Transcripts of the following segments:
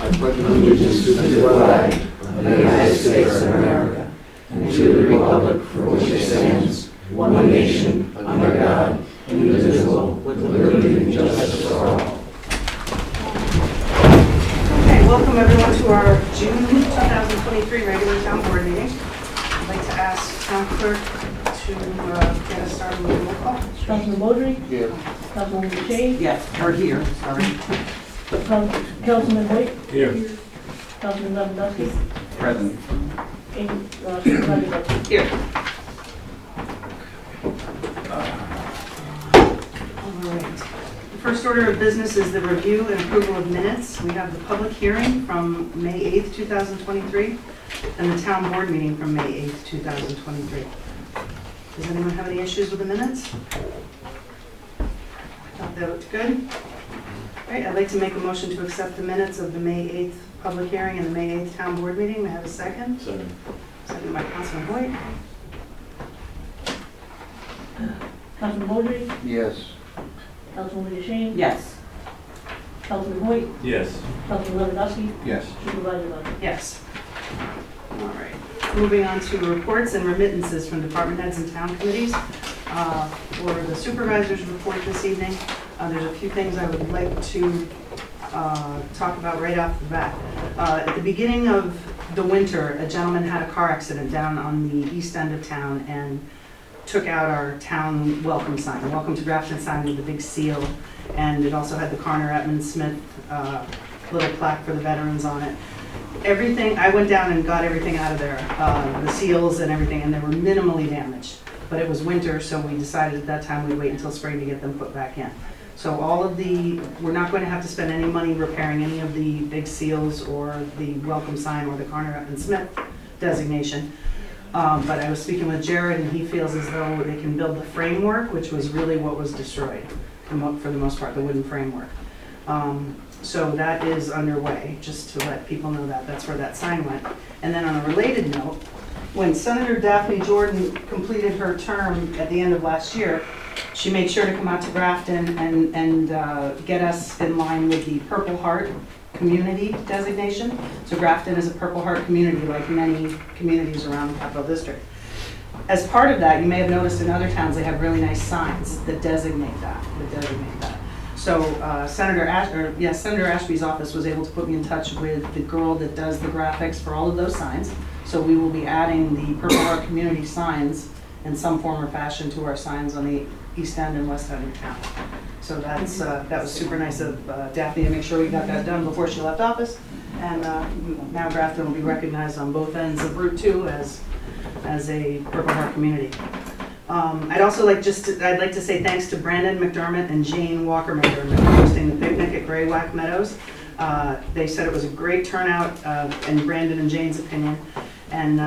I pledge allegiance to the flag of the United States of America and to the republic for which it stands, one nation, under God, indivisible, with liberty and justice for all. Okay, welcome everyone to our June 2023 regular town board meeting. I'd like to ask town clerk to get us started with a roll call. Councilman Beaudry? Here. Councilwoman Shane? Yes, we're here, sorry. Councilman White? Here. Councilman Lewandowski? Present. And Supervisor Dudley? Here. All right. The first order of business is the review and approval of minutes. We have the public hearing from May 8th, 2023, and the town board meeting from May 8th, 2023. Does anyone have any issues with the minutes? Thought they looked good. All right, I'd like to make a motion to accept the minutes of the May 8th public hearing and the May 8th town board meeting. May I have a second? Second. Second by Councilman Hoyt. Councilman Beaudry? Yes. Councilwoman Shane? Yes. Councilman White? Yes. Councilman Lewandowski? Yes. Supervisor Dudley? Yes. All right. Moving on to reports and remittances from department heads and town committees. For the supervisor's report this evening, there's a few things I would like to talk about right off the bat. At the beginning of the winter, a gentleman had a car accident down on the east end of town and took out our town welcome sign, the Welcome to Grafton sign with the big seal, and it also had the Coroner Edmund Smith little plaque for the veterans on it. Everything, I went down and got everything out of there, the seals and everything, and they were minimally damaged. But it was winter, so we decided at that time we'd wait until spring to get them put back in. So all of the, we're not going to have to spend any money repairing any of the big seals or the welcome sign or the Coroner Edmund Smith designation. But I was speaking with Jared, and he feels as though they can build the framework, which was really what was destroyed for the most part, the wooden framework. So that is underway, just to let people know that that's where that sign went. And then on a related note, when Senator Daphne Jordan completed her term at the end of last year, she made sure to come out to Grafton and get us in line with the Purple Heart community designation. So Grafton is a Purple Heart community, like many communities around the Capital District. As part of that, you may have noticed in other towns they have really nice signs that designate that. So Senator Ashby's office was able to put me in touch with the girl that does the graphics for all of those signs. So we will be adding the Purple Heart community signs in some form or fashion to our signs on the east end and west end of town. So that's that was super nice of Daphne to make sure we got that done before she left office. And now Grafton will be recognized on both ends of Route 2 as a Purple Heart community. I'd like to say thanks to Brandon McDermott and Jane Walker McDermott for hosting the picnic at Graywhack Meadows. They said it was a great turnout, in Brandon and Jane's opinion, and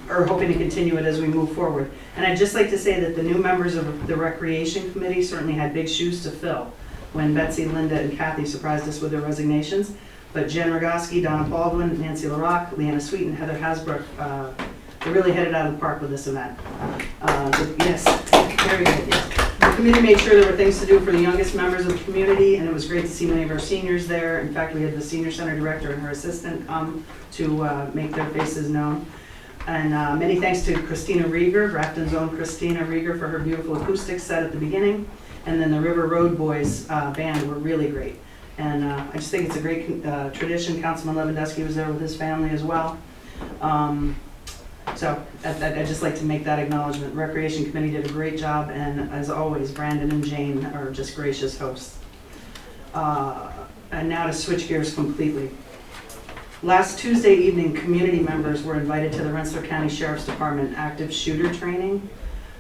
are hoping to continue it as we move forward. And I'd just like to say that the new members of the Recreation Committee certainly had big shoes to fill when Betsy, Linda, and Kathy surprised us with their resignations. But Jen Rogoski, Donna Baldwin, Nancy LaRock, Leanna Sweet, and Heather Hasbrook, they really headed out of the park with this event. Yes, very good. Yes. The committee made sure there were things to do for the youngest members of the community, and it was great to see many of our seniors there. In fact, we had the senior center director and her assistant to make their faces known. And many thanks to Christina Rieger, Grafton's own Christina Rieger, for her beautiful acoustic set at the beginning. And then the River Road Boys band were really great. And I just think it's a great tradition. Councilman Lewandowski was there with his family as well. So I'd just like to make that acknowledgement. Recreation Committee did a great job, and as always, Brandon and Jane are just gracious hosts. And now to switch gears completely. Last Tuesday evening, community members were invited to the Rensselaer County Sheriff's Department active shooter training,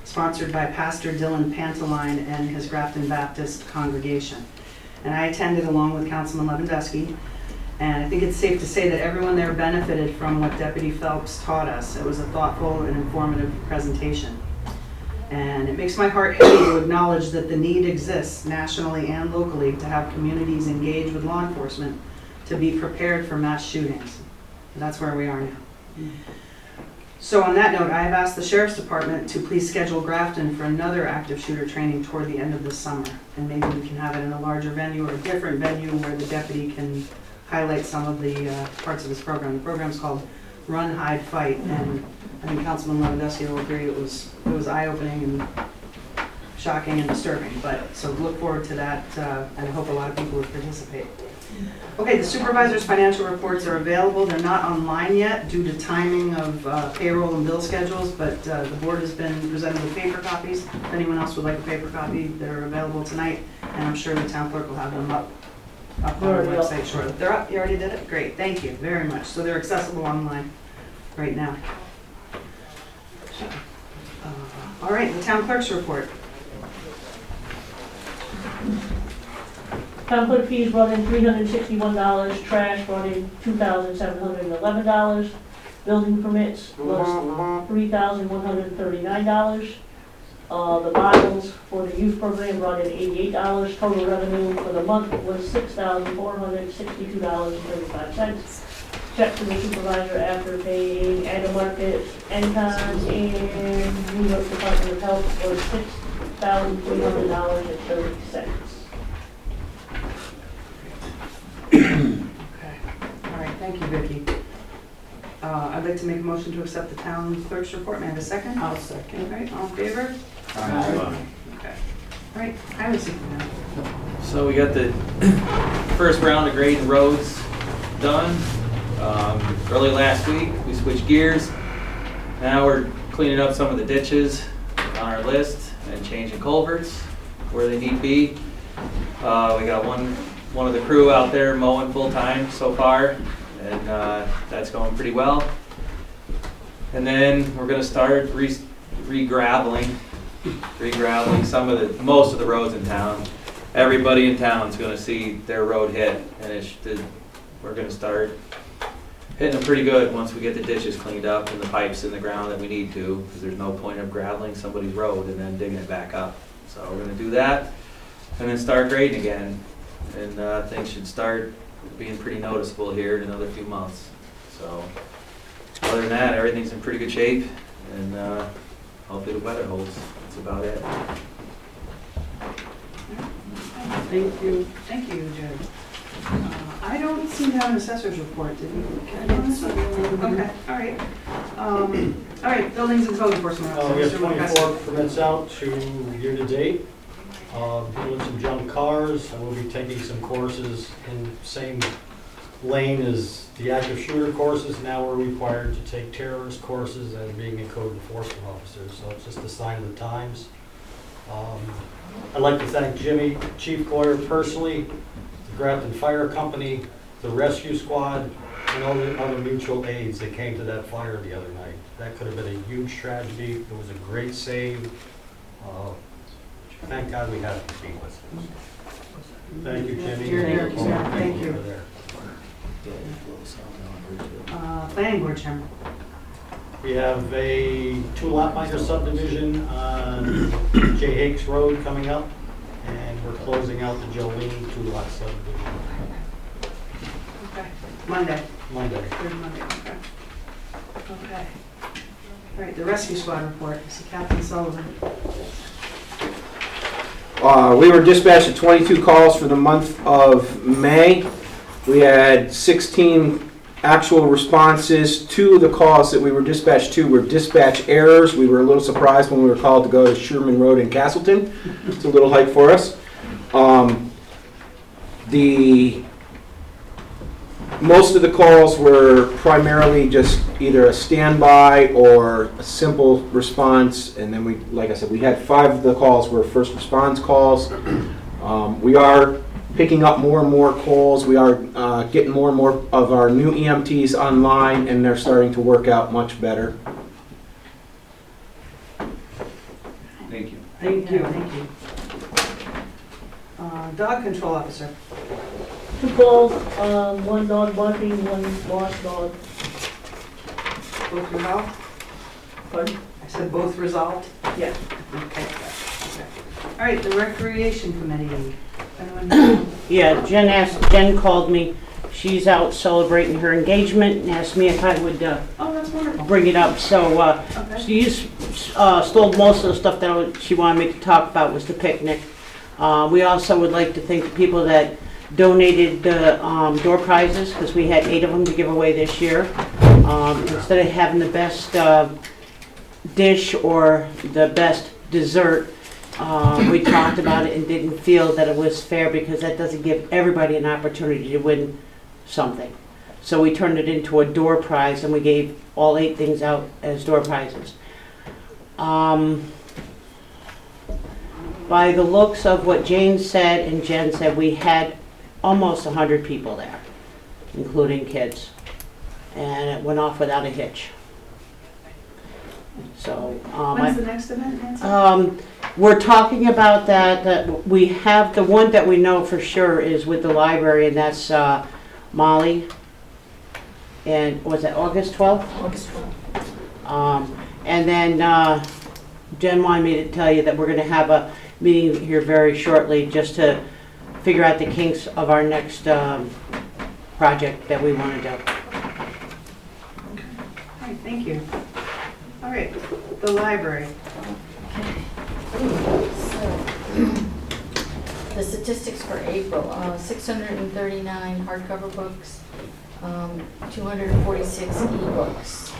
sponsored by Pastor Dylan Panteline and his Grafton Baptist congregation. And I attended along with Councilman Lewandowski. And I think it's safe to say that everyone there benefited from what Deputy Phelps taught us. It was a thoughtful and informative presentation. And it makes my heart heavy to acknowledge that the need exists nationally and locally to have communities engage with law enforcement to be prepared for mass shootings. And that's where we are now. So on that note, I have asked the Sheriff's Department to please schedule Grafton for another active shooter training toward the end of this summer. And maybe we can have it in a larger venue or a different venue where the deputy can highlight some of the parts of this program. The program's called Run, Hide, Fight, and I think Councilman Lewandowski will agree it was eye-opening and shocking and disturbing. But so look forward to that, and I hope a lot of people will participate. Okay, the supervisor's financial reports are available. They're not online yet due to timing of payroll and bill schedules, but the board has been presented with paper copies. If anyone else would like a paper copy, they're available tonight, and I'm sure the town clerk will have them up on our website shortly. They're up? You already did it? Great, thank you very much. So they're accessible online right now. All right, the town clerk's report. Town clerk fees brought in $361, trash brought in $2,711, building permits was $3,139. The bottles for the youth program brought in $88. Total revenue for the month was $6,462.35. Check to the supervisor after paying Agri Market, Encon, and New York Department of Health was $6,300.30. Okay. All right, thank you, Vicki. I'd like to make a motion to accept the town clerk's report. May I have a second? I'll second. All right, all in favor? Aye. Okay. All right, I was thinking that. So we got the first round of grading roads done. Early last week, we switched gears. Now we're cleaning up some of the ditches on our list and changing culverts where they need be. We got one of the crew out there mowing full time so far, and that's going pretty well. And then we're going to start re-graveling most of the roads in town. Everybody in town is going to see their road hit, and we're going to start hitting them pretty good once we get the ditches cleaned up and the pipes in the ground that we need to, because there's no point of graveling somebody's road and then digging it back up. So we're going to do that and then start grading again. And things should start being pretty noticeable here in another few months. So other than that, everything's in pretty good shape, and hopefully the weather holds. That's about it. Thank you. Thank you, Jed. I don't seem to have an assessor's report, did you? Okay, all right. All right, buildings and code enforcement officer. We have Mr. 24 McCusker. permits out to year to date. Doing some junk cars, and we'll be taking some courses in the same lane as the active shooter courses. Now we're required to take terrorist courses as being a code enforcement officer, so it's just a sign of the times. I'd like to thank Jimmy, Chief Goyer personally, the Grafton Fire Company, the rescue squad, and all the other mutual aids that came to that fire the other night. That could have been a huge tragedy. It was a great save. Thank God we had to be with us. Thank you, Jimmy. You're there, yeah, thank you. You're there. Planning board chairman. We have a 2-lot minor subdivision on J. Hakes Road coming up, and we're closing out the Jolene 2-lot subdivision Okay. Monday. Monday. Third Monday, okay. Okay. All right, the rescue squad report. Mr. Captain Sullivan. We were dispatched at 22 calls for the month of May. We had 16 actual responses. 2 of the calls that we were dispatched to were dispatch errors. We were a little surprised when we were called to go to Sherman Road in Castleton. It's a little hike for us. Most of the calls were primarily just either a standby or a simple response, and then like I said, we had 5 of the calls were first response calls. We are picking up more and more calls. We are getting more and more of our new EMTs online, and they're starting to work out much better. Thank you. Thank you. Thank you. Dog control officer. 2 calls, 1 dog barking, 1 lost dog. Both resolved? Pardon? I said both resolved? Yeah. Okay. All right, the recreation committee. Anyone? Yeah, Jen called me. She's out celebrating her engagement and asked me if I would Oh, that's wonderful. bring it up. So Okay. she stole most of the stuff that she wanted me to talk about was the picnic. We also would like to thank the people that donated the door prizes, because we had 8 of them to give away this year. Instead of having the best dish or the best dessert, we talked about it and didn't feel that it was fair, because that doesn't give everybody an opportunity to win something. So we turned it into a door prize, and we gave all 8 things out as door prizes. By the looks of what Jane said and Jen said, we had almost 100 people there, including kids. And it went off without a hitch. So, When's the next event, Nancy? we're talking about that we have, the one that we know for sure is with the library, and that's Molly. And was it August 12th? August 12th. And then Jen wanted me to tell you that we're going to have a meeting here very shortly just to figure out the kinks of our next project that we want to do. All right, thank you. All right, the library. The statistics for April, 639 hardcover books, 246 e-books.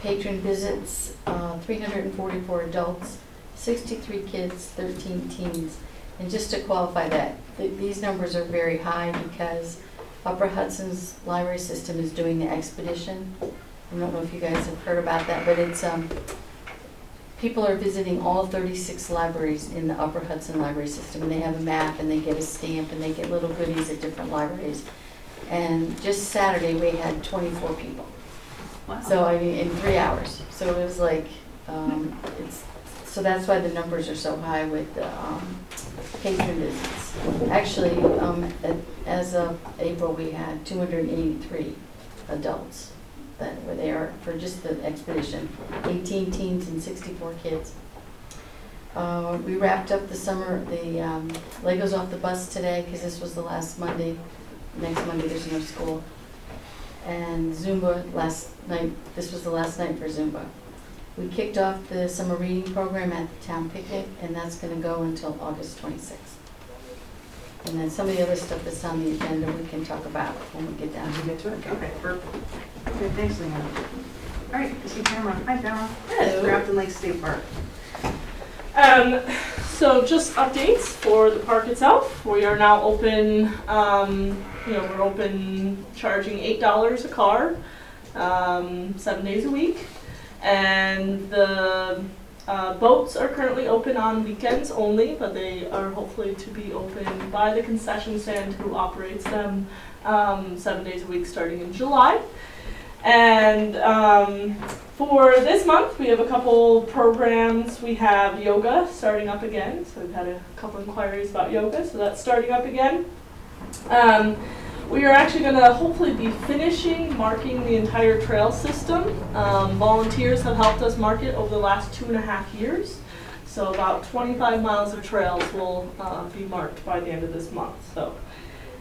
Patron visits, 344 adults, 63 kids, 13 teens. And just to qualify that, these numbers are very high because Upper Hudson's library system is doing the expedition. I don't know if you guys have heard about that, but it's people are visiting all 36 libraries in the Upper Hudson library system, and they have a map and they get a stamp and they get little goodies at different libraries. And just Saturday we had 24 people. Wow. So I mean, in 3 hours. So it was like, so that's why the numbers are so high with the patron visits. Actually, as of April, we had 283 adults that were there for just the expedition, 18 teens and 64 kids. We wrapped up the summer, the Legos off the bus today because this was the last Monday. Next Monday there's no school. And Zumba last night, this was the last night for Zumba. We kicked off the summer reading program at the town picnic, and that's going to go until August 26th. And then some of the other stuff that's on the agenda we can talk about when we get down Did to you it. get to it? Okay, perfect. Okay, thanks, Leanna. All right, I see Tamara. Hi, Tamara. Hello. Grafton Lake State Park. So just updates for the park itself. We are now open, we're open charging $8 a car, 7 days a week. And the boats are currently open on weekends only, but they are hopefully to be open by the concession stand who operates them 7 days a week starting in July. And for this month, we have a couple programs. We have yoga starting up again. So we've had a couple inquiries about yoga, so that's starting up again. We are actually going to hopefully be finishing marking the entire trail system. Volunteers have helped us mark it over the last 2.5 years. So about 25 miles of trails will be marked by the end of this month. So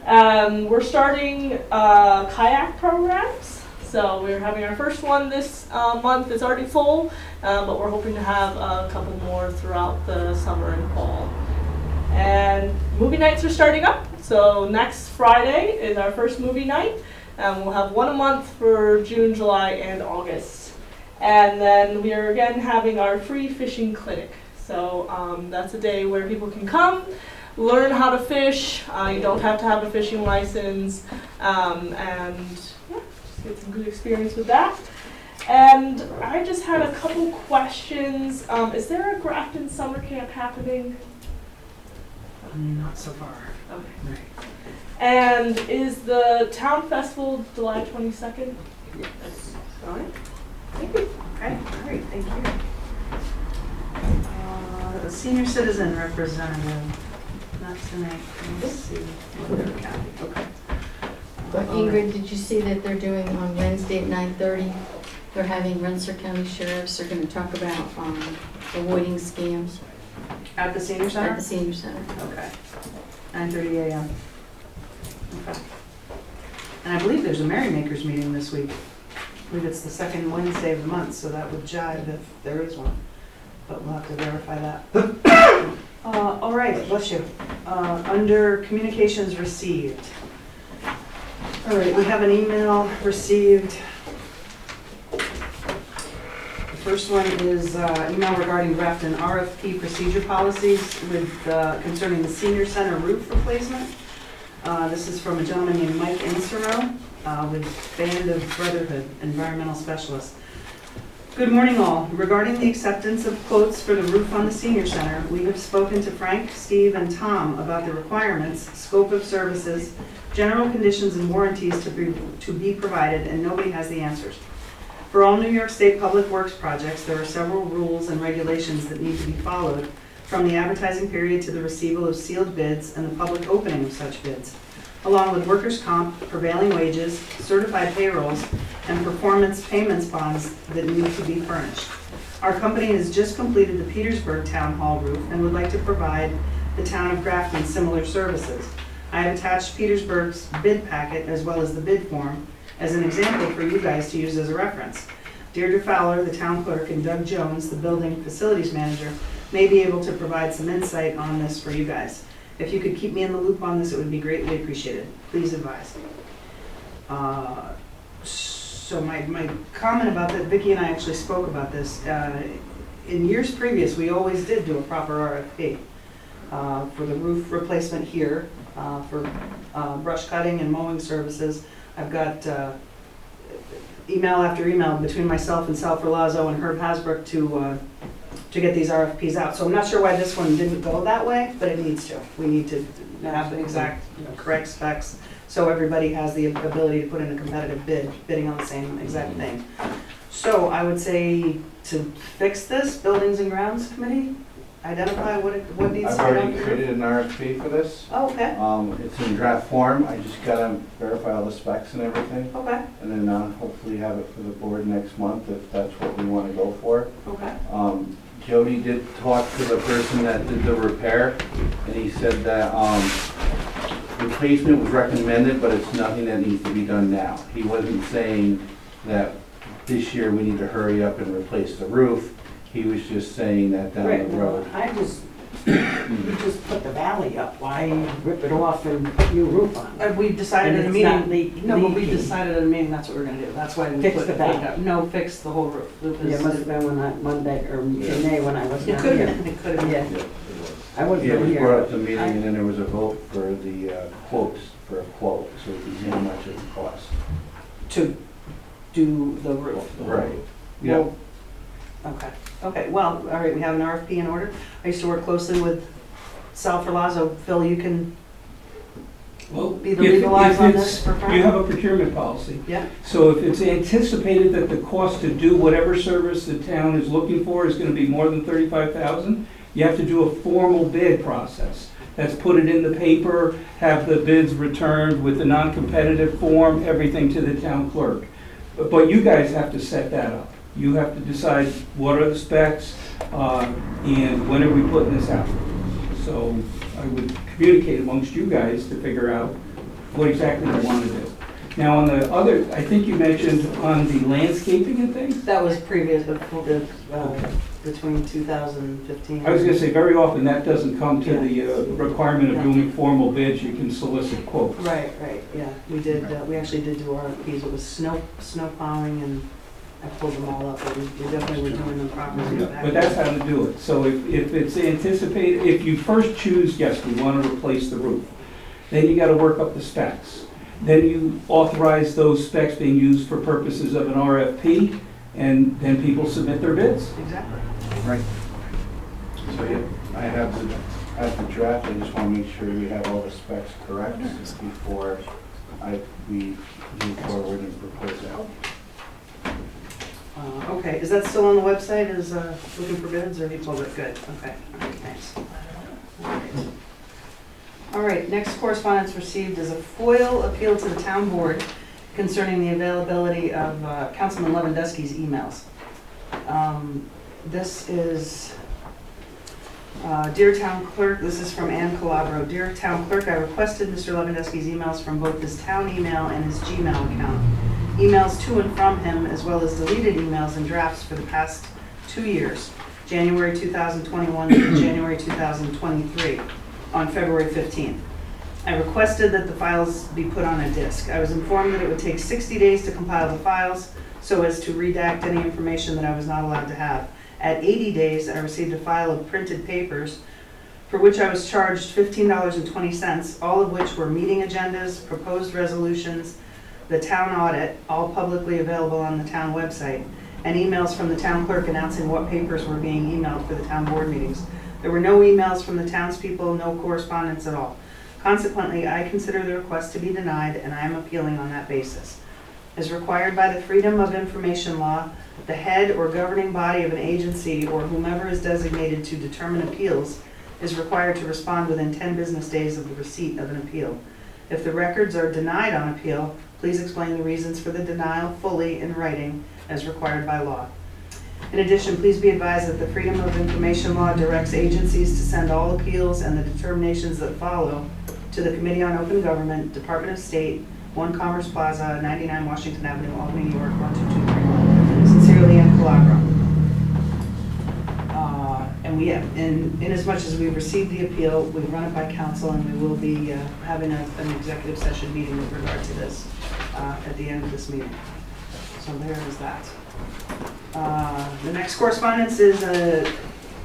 we're starting kayak programs. So we're having our first one this month. It's already full, but we're hoping to have a couple more throughout the summer and fall. And movie nights are starting up. So next Friday is our first movie night. We'll have one a month for June, July, and August. And then we are again having our free fishing clinic. So that's a day where people can come, learn how to fish. You don't have to have a fishing license. And yeah, just get some good experience with that. And I just had a couple questions. Is there a Grafton summer camp happening? Not so far. Okay. Right. And is the town festival July 22nd? Yes. All right. Thank you. Okay, all right, thank you. The senior citizen representative, not tonight. Let's see what they're counting. Okay. But Ingrid, did you see that they're doing on Wednesday at 9:30? They're having Rensselaer County Sheriffs. They're going to talk about avoiding scams At the senior center? at the senior center. Okay. 9:30 a.m. Okay. And I believe there's a Merrymakers meeting this week. I believe it's the second Wednesday of the month, so that would jive if there is one. But we'll have to verify that. All right, bless you. Under communications received. All right, we have an email received. The first one is email regarding draft and RFP procedure policies with concerning the senior center roof replacement. This is from a gentleman named Mike Insero with Band of Brotherhood, environmental specialist. Good morning all. Regarding the acceptance of quotes for the roof on the senior center, we have spoken to Frank, Steve, and Tom about the requirements, scope of services, general conditions and warranties to be provided, and nobody has the answers. For all New York State public works projects, there are several rules and regulations that need to be followed, from the advertising period to the receival of sealed bids and the public opening of such bids, along with workers' comp, prevailing wages, certified payrolls, and performance payments bonds that need to be furnished. Our company has just completed the Petersburg Town Hall roof and would like to provide the town of Grafton similar services. I have attached Petersburg's bid packet as well as the bid form as an example for you guys to use as a reference. Deirdre Fowler, the town clerk, and Doug Jones, the building facilities manager, may be able to provide some insight on this for you guys. If you could keep me in the loop on this, it would be greatly appreciated. Please advise. So my comment about that, Vicki and I actually spoke about this. In years previous, we always did do a proper RFP for the roof replacement here, for brush cutting and mowing services. I've got email after email between myself and Sal Ferlazzo and Herb Hasbrook to get these RFPs out. So I'm not sure why this one didn't go that way, but it needs to. We need to have the exact correct specs so everybody has the ability to put in a competitive bidding on the same exact thing. So I would say to fix this, Buildings and Grounds Committee, identify what needs I've to be done. already created an RFP for this. Oh, okay, It's in draft form. I just gotta verify all the specs and everything. okay, And then hopefully have it for the board next month if that's what we want to go for. okay. Jody did talk to the person that did the repair, and he said that replacement was recommended, but it's nothing that needs to be done now. He wasn't saying that this year we need to hurry up and replace the roof. He was just saying that down Right, the road. I just, you just put the valley up, why rip it off and put new roof on? We decided And at a it's not meeting, no, but we leaking. decided at a meeting that's what we're gonna do. That's why we Fix put the it back. up. No, fix the whole roof. Yeah, it must have been when I, Monday, or in May when I was It not could here. have been, it could have been. Yeah, I wasn't Yeah, it was here. brought up to meeting, and then there was a vote for the quotes, for a quote, so we can see how much it would cost. To do the roof. Right. Yeah. Well, okay, well, all right, we have an RFP in order. I used to work closely with Sal Ferlazzo. Phil, you can Well, be the legal eyes on this for Frank? You have a procurement policy. Yeah, So if it's anticipated that the cost to do whatever service the town is looking for is gonna be more than $35,000, you have to do a formal bid process. That's put it in the paper, have the bids returned with the non-competitive form, everything to the town clerk. But you guys have to set that up. You have to decide what are the specs, and when are we putting this out. So I would communicate amongst you guys to figure out what exactly you want to do. Now, on the other, I think you mentioned on the landscaping and things. that was previous, between 2015. I was gonna say, very often that doesn't come to the requirement of doing formal bids, you can solicit quotes. Right, yeah, we did, we actually did do RFPs. It was snow plowing, and I pulled them all up, but we definitely were doing them properly. Yeah, but that's how to do it. So if it's anticipated, if you first choose, yes, we want to replace the roof, then you got to work up the specs. Then you authorize those specs being used for purposes of an RFP, and then people submit their bids. Exactly. Right. So yeah, I have the draft. I just want to make sure we have all the specs correct before we move forward and propose that. Okay, is that still on the website, is looking for bids, or he pulled it? Good, okay, all right, thanks. All right, next correspondence received is a FOIL appeal to the town board concerning the availability of Councilman Lewandowski's emails. This is, Dear Town Clerk, this is from Ann Calabro. Dear Town Clerk, I requested Mr. Lewandowski's emails from both his town email and his Gmail account. Emails to and from him, as well as deleted emails and drafts for the past 2 years, January 2021 to January 2023. on February 15th. I requested that the files be put on a disk. I was informed that it would take 60 days to compile the files so as to redact any information that I was not allowed to have. At 80 days, I received a file of printed papers for which I was charged $15.20, all of which were meeting agendas, proposed resolutions, the town audit, all publicly available on the town website, and emails from the town clerk announcing what papers were being emailed for the town board meetings. There were no emails from the townspeople, no correspondence at all. Consequently, I consider the request to be denied, and I am appealing on that basis. As required by the Freedom of Information Law, the head or governing body of an agency or whomever is designated to determine appeals is required to respond within 10 business days of the receipt of an appeal. If the records are denied on appeal, please explain the reasons for the denial fully in writing as required by law. In addition, please be advised that the Freedom of Information Law directs agencies to send all appeals and the determinations that follow to the Committee on Open Government, Department of State, 1 Commerce Plaza, 99 Washington Avenue, Albany, New York, 12231. Sincerely, Ann Calabro. And we have, in as much as we've received the appeal, we run it by council, and we will be having an executive session meeting with regard to this at the end of this meeting. So there is that. The next correspondence is a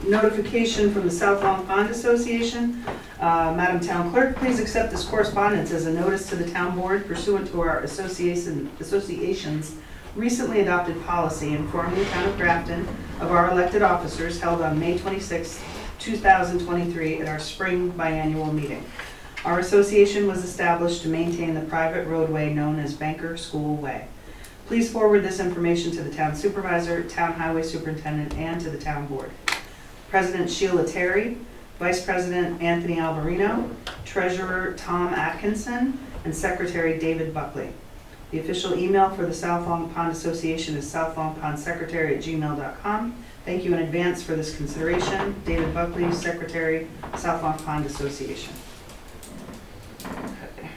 notification from the South Long Pond Association. Madam Town Clerk, please accept this correspondence as a notice to the town board pursuant to our association's recently adopted policy informing the town of Grafton of our elected officers held on May 26, 2023 at our spring biannual meeting. Our association was established to maintain the private roadway known as Banker School Way. Please forward this information to the town supervisor, town highway superintendent, and to the town board. President Sheila Terry, Vice President Anthony Alvarino, Treasurer Tom Atkinson, and Secretary David Buckley. The official email for the South Long Pond Association is southlongpondsecretary@gmail.com. Thank you in advance for this consideration. David Buckley, Secretary, South Long Pond Association. Okay.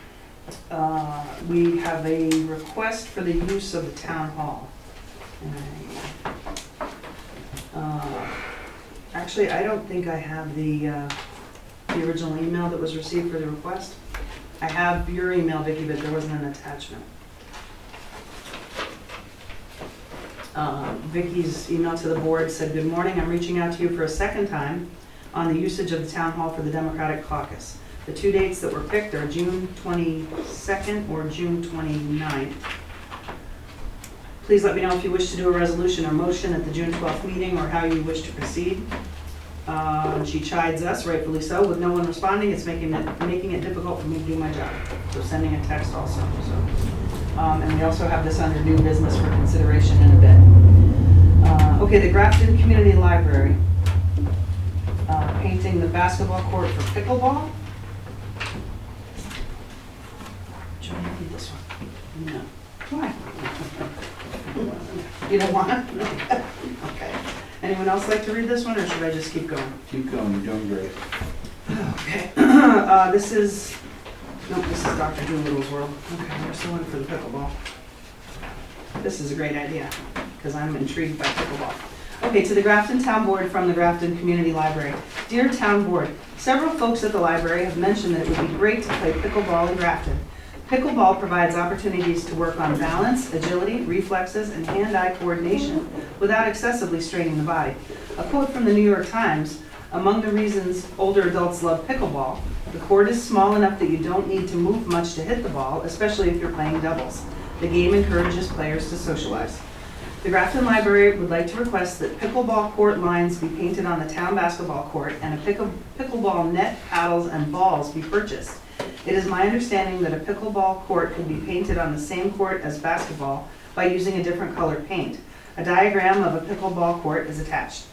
We have a request for the use of the town hall. Actually, I don't think I have the original email that was received for the request. I have your email, Vicki, but there wasn't an attachment. Vicki's email to the board said, "Good morning, I'm reaching out to you for a second time on the usage of the town hall for the Democratic caucus. The 2 dates that were picked are June 22nd or June 29th. Please let me know if you wish to do a resolution or motion at the June 12th meeting or how you wish to proceed." She chides us, rightfully so, with no one responding. It's making it difficult for me to do my job. So sending a text also. And we also have this under new business for consideration in a bit. Okay, the Grafton Community Library, painting the basketball court for pickleball. Do you want to read this one? No. Why? You don't want it? Okay. Anyone else like to read this one, or should I just keep going? Keep going, you're doing great. Okay. This is Dr. Doolittle's world. Okay, where's the one for the pickleball? This is a great idea, because I'm intrigued by pickleball. Okay, to the Grafton Town Board from the Grafton Community Library. Dear Town Board, several folks at the library have mentioned that it would be great to play pickleball in Grafton. Pickleball provides opportunities to work on balance, agility, reflexes, and hand-eye coordination without excessively straining the body. A quote from the New York Times, "Among the reasons older adults love pickleball, the court is small enough that you don't need to move much to hit the ball, especially if you're playing doubles. The game encourages players to socialize." The Grafton Library would like to request that pickleball court lines be painted on the town basketball court and a pickleball net, paddles, and balls be purchased. It is my understanding that a pickleball court can be painted on the same court as basketball by using a different colored paint. A diagram of a pickleball court is attached.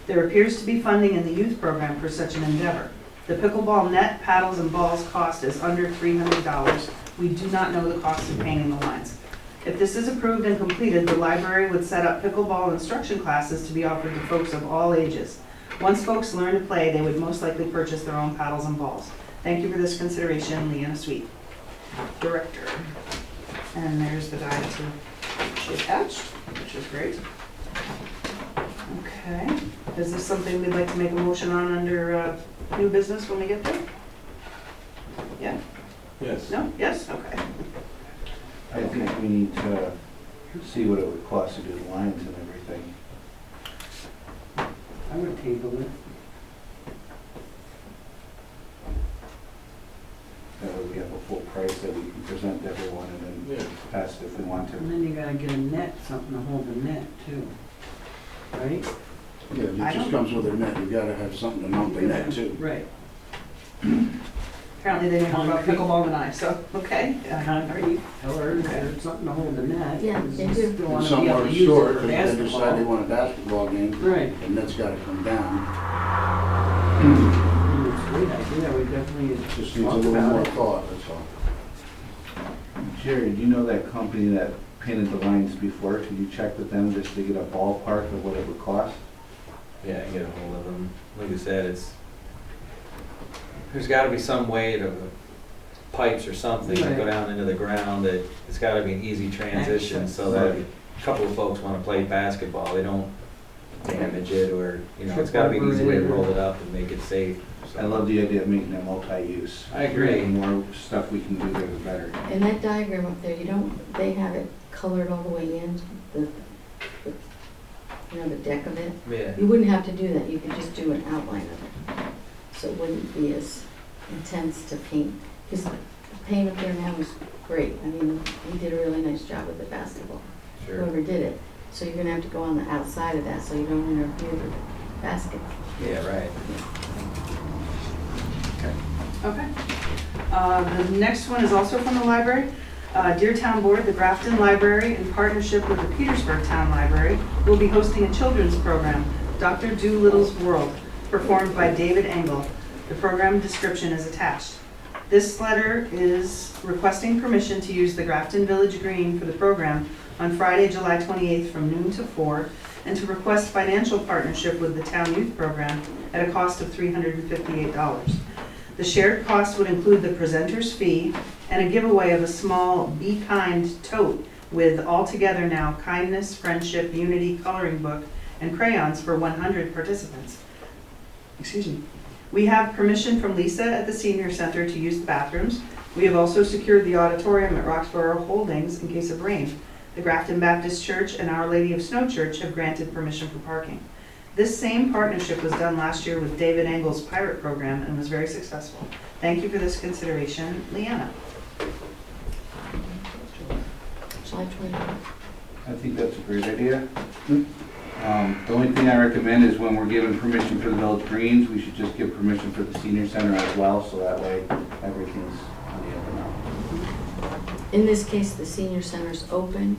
There appears to be funding in the youth program for such an endeavor. The pickleball net, paddles, and balls cost is under $300. We do not know the cost of painting the lines. If this is approved and completed, the library would set up pickleball instruction classes to be offered to folks of all ages. Once folks learn to play, they would most likely purchase their own paddles and balls. Thank you for this consideration, Leanna Sweet, Director. And there's the die to she attached, which is great. Okay, is this something we'd like to make a motion on under new business when we get there? Yes. No? Yes? Okay. I think we need to see what it would cost to do the lines and everything. I would table it. That way we have a full price that we can present to everyone and then pass it if we want to. And then you gotta get a net, something to hold the net too, right? Yeah, I it just don't- comes with a net, you gotta have something to mount the net too. Right. Apparently they didn't know about pickleball than I, so, okay. Concrete pillars or something to hold the net. Yeah, because they you do. still And wanna be somewhere able to to use store it it, for because if they decide they basketball. want a basketball game, Right. the net's gotta come down. It's a great idea, we definitely It just needs a talk little more about it. thought, that's all. Jerry, do you know that company that painted the lines before? Could you check with them just to get a ballpark of what it would cost? Yeah, get a hold of them. Like I said, there's gotta be some way to, pipes or something that go Right. down into the ground, that it's gotta be an easy transition so that a couple of folks wanna play basketball, they don't damage it, or, it's gotta be an easy way to roll it up and make it safe. So- I love the idea of making it multi-use. I agree. The more stuff we can do there, the better. In that diagram up there, they have it colored all the way in, the deck of it. Yeah. You wouldn't have to do that, you could just do an outline of it. So it wouldn't be as intense to paint, because the paint up there now is great. I mean, he did a really nice job with the basketball, Sure. whoever did it. So you're gonna have to go on the outside of that, so you don't interfere with the basket. Yeah, right. Okay. The next one is also from the library. Dear Town Board, the Grafton Library, in partnership with the Petersburg Town Library, will be hosting a children's program, Dr. Doolittle's World, performed by David Engel. The program description is attached. This letter is requesting permission to use the Grafton Village Green for the program on Friday, July 28th from noon to 4, and to request financial partnership with the Town Youth Program at a cost of $358. The shared cost would include the presenter's fee and a giveaway of a small Be Kind tote with Altogether Now Kindness, Friendship, Unity coloring book and crayons for 100 participants. Excuse me. We have permission from Lisa at the Senior Center to use the bathrooms. We have also secured the auditorium at Roxborough Holdings in case of rain. The Grafton Baptist Church and Our Lady of Snow Church have granted permission for parking. This same partnership was done last year with David Engel's Pirate Program and was very successful. Thank you for this consideration, Leanna. July 29th. I think that's a great idea. The only thing I recommend is when we're giving permission for the Village Greens, we should just give permission for the Senior Center as well, so that way everything's on the up and up. In this case, the senior center's open.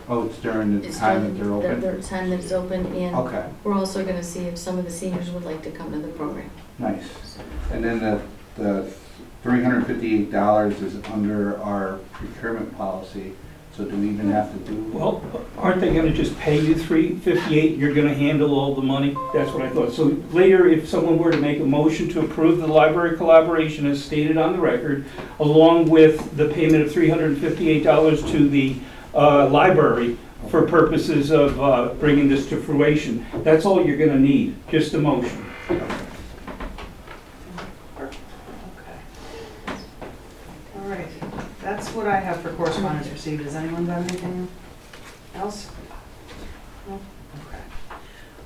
Oh, it's during the It's time that during they're open? The time that it's open, and Okay, we're also gonna see if some of the seniors would like to come to the program. nice. And then the $358 is under our procurement policy, so do we even have to do? Well, aren't they gonna just pay you $358, you're gonna handle all the money? That's what I thought. So later, if someone were to make a motion to approve the library collaboration as stated on the record, along with the payment of $358 to the library for purposes of bringing this to fruition, that's all you're gonna need, just a motion. Okay. All right, that's what I have for correspondence received. Has anyone got anything else? No? Okay.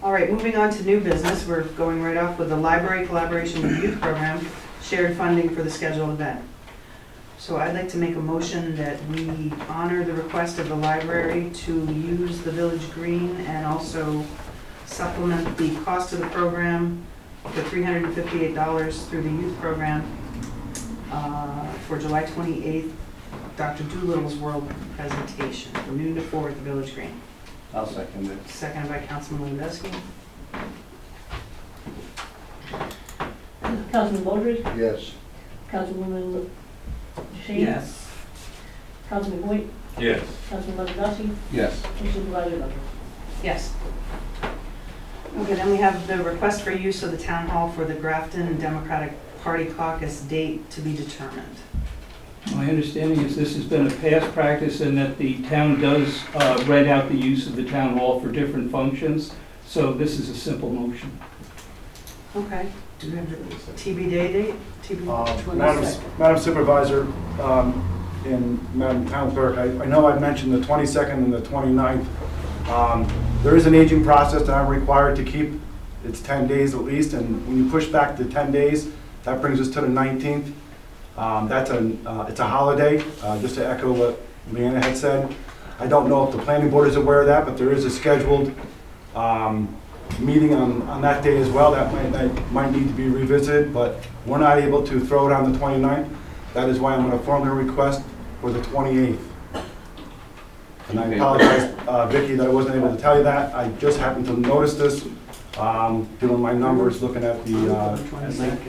All right, moving on to new business. We're going right off with the library collaboration with youth program, shared funding for the scheduled event. So I'd like to make a motion that we honor the request of the library to use the village green and also supplement the cost of the program for $358 through the youth program for July 28th, Dr. Doolittle's World presentation from noon to 4 at the Village Green. I'll second it. Seconded by Councilman Lewandowski. Councilman Baldridge, Yes. Councilwoman Shane. Yes. Councilman Hoyt, Yes. Councilman Lewandowski, Yes. and Supervisor Leonard. Yes. Okay, then we have the request for use of the town hall for the Grafton Democratic Party caucus date to be determined. My understanding is this has been a past practice and that the town does rent out the use of the town hall for different functions, so this is a simple motion. Okay. Do you have the TBD date? Madam Supervisor, and Madam Town Clerk, I know I mentioned the 22nd and the 29th. There is an aging process that I'm required to keep. It's 10 days at least, and when you push back to 10 days, that brings us to the 19th. It's a holiday, just to echo what Leanna had said. I don't know if the planning board is aware of that, but there is a scheduled meeting on that day as well. That might need to be revisited, but we're not able to throw it on the 29th. That is why I'm going to formally request for the 28th. And I apologize, Vicki, that I wasn't able to tell you that. I just happened to notice this, doing my numbers, looking at the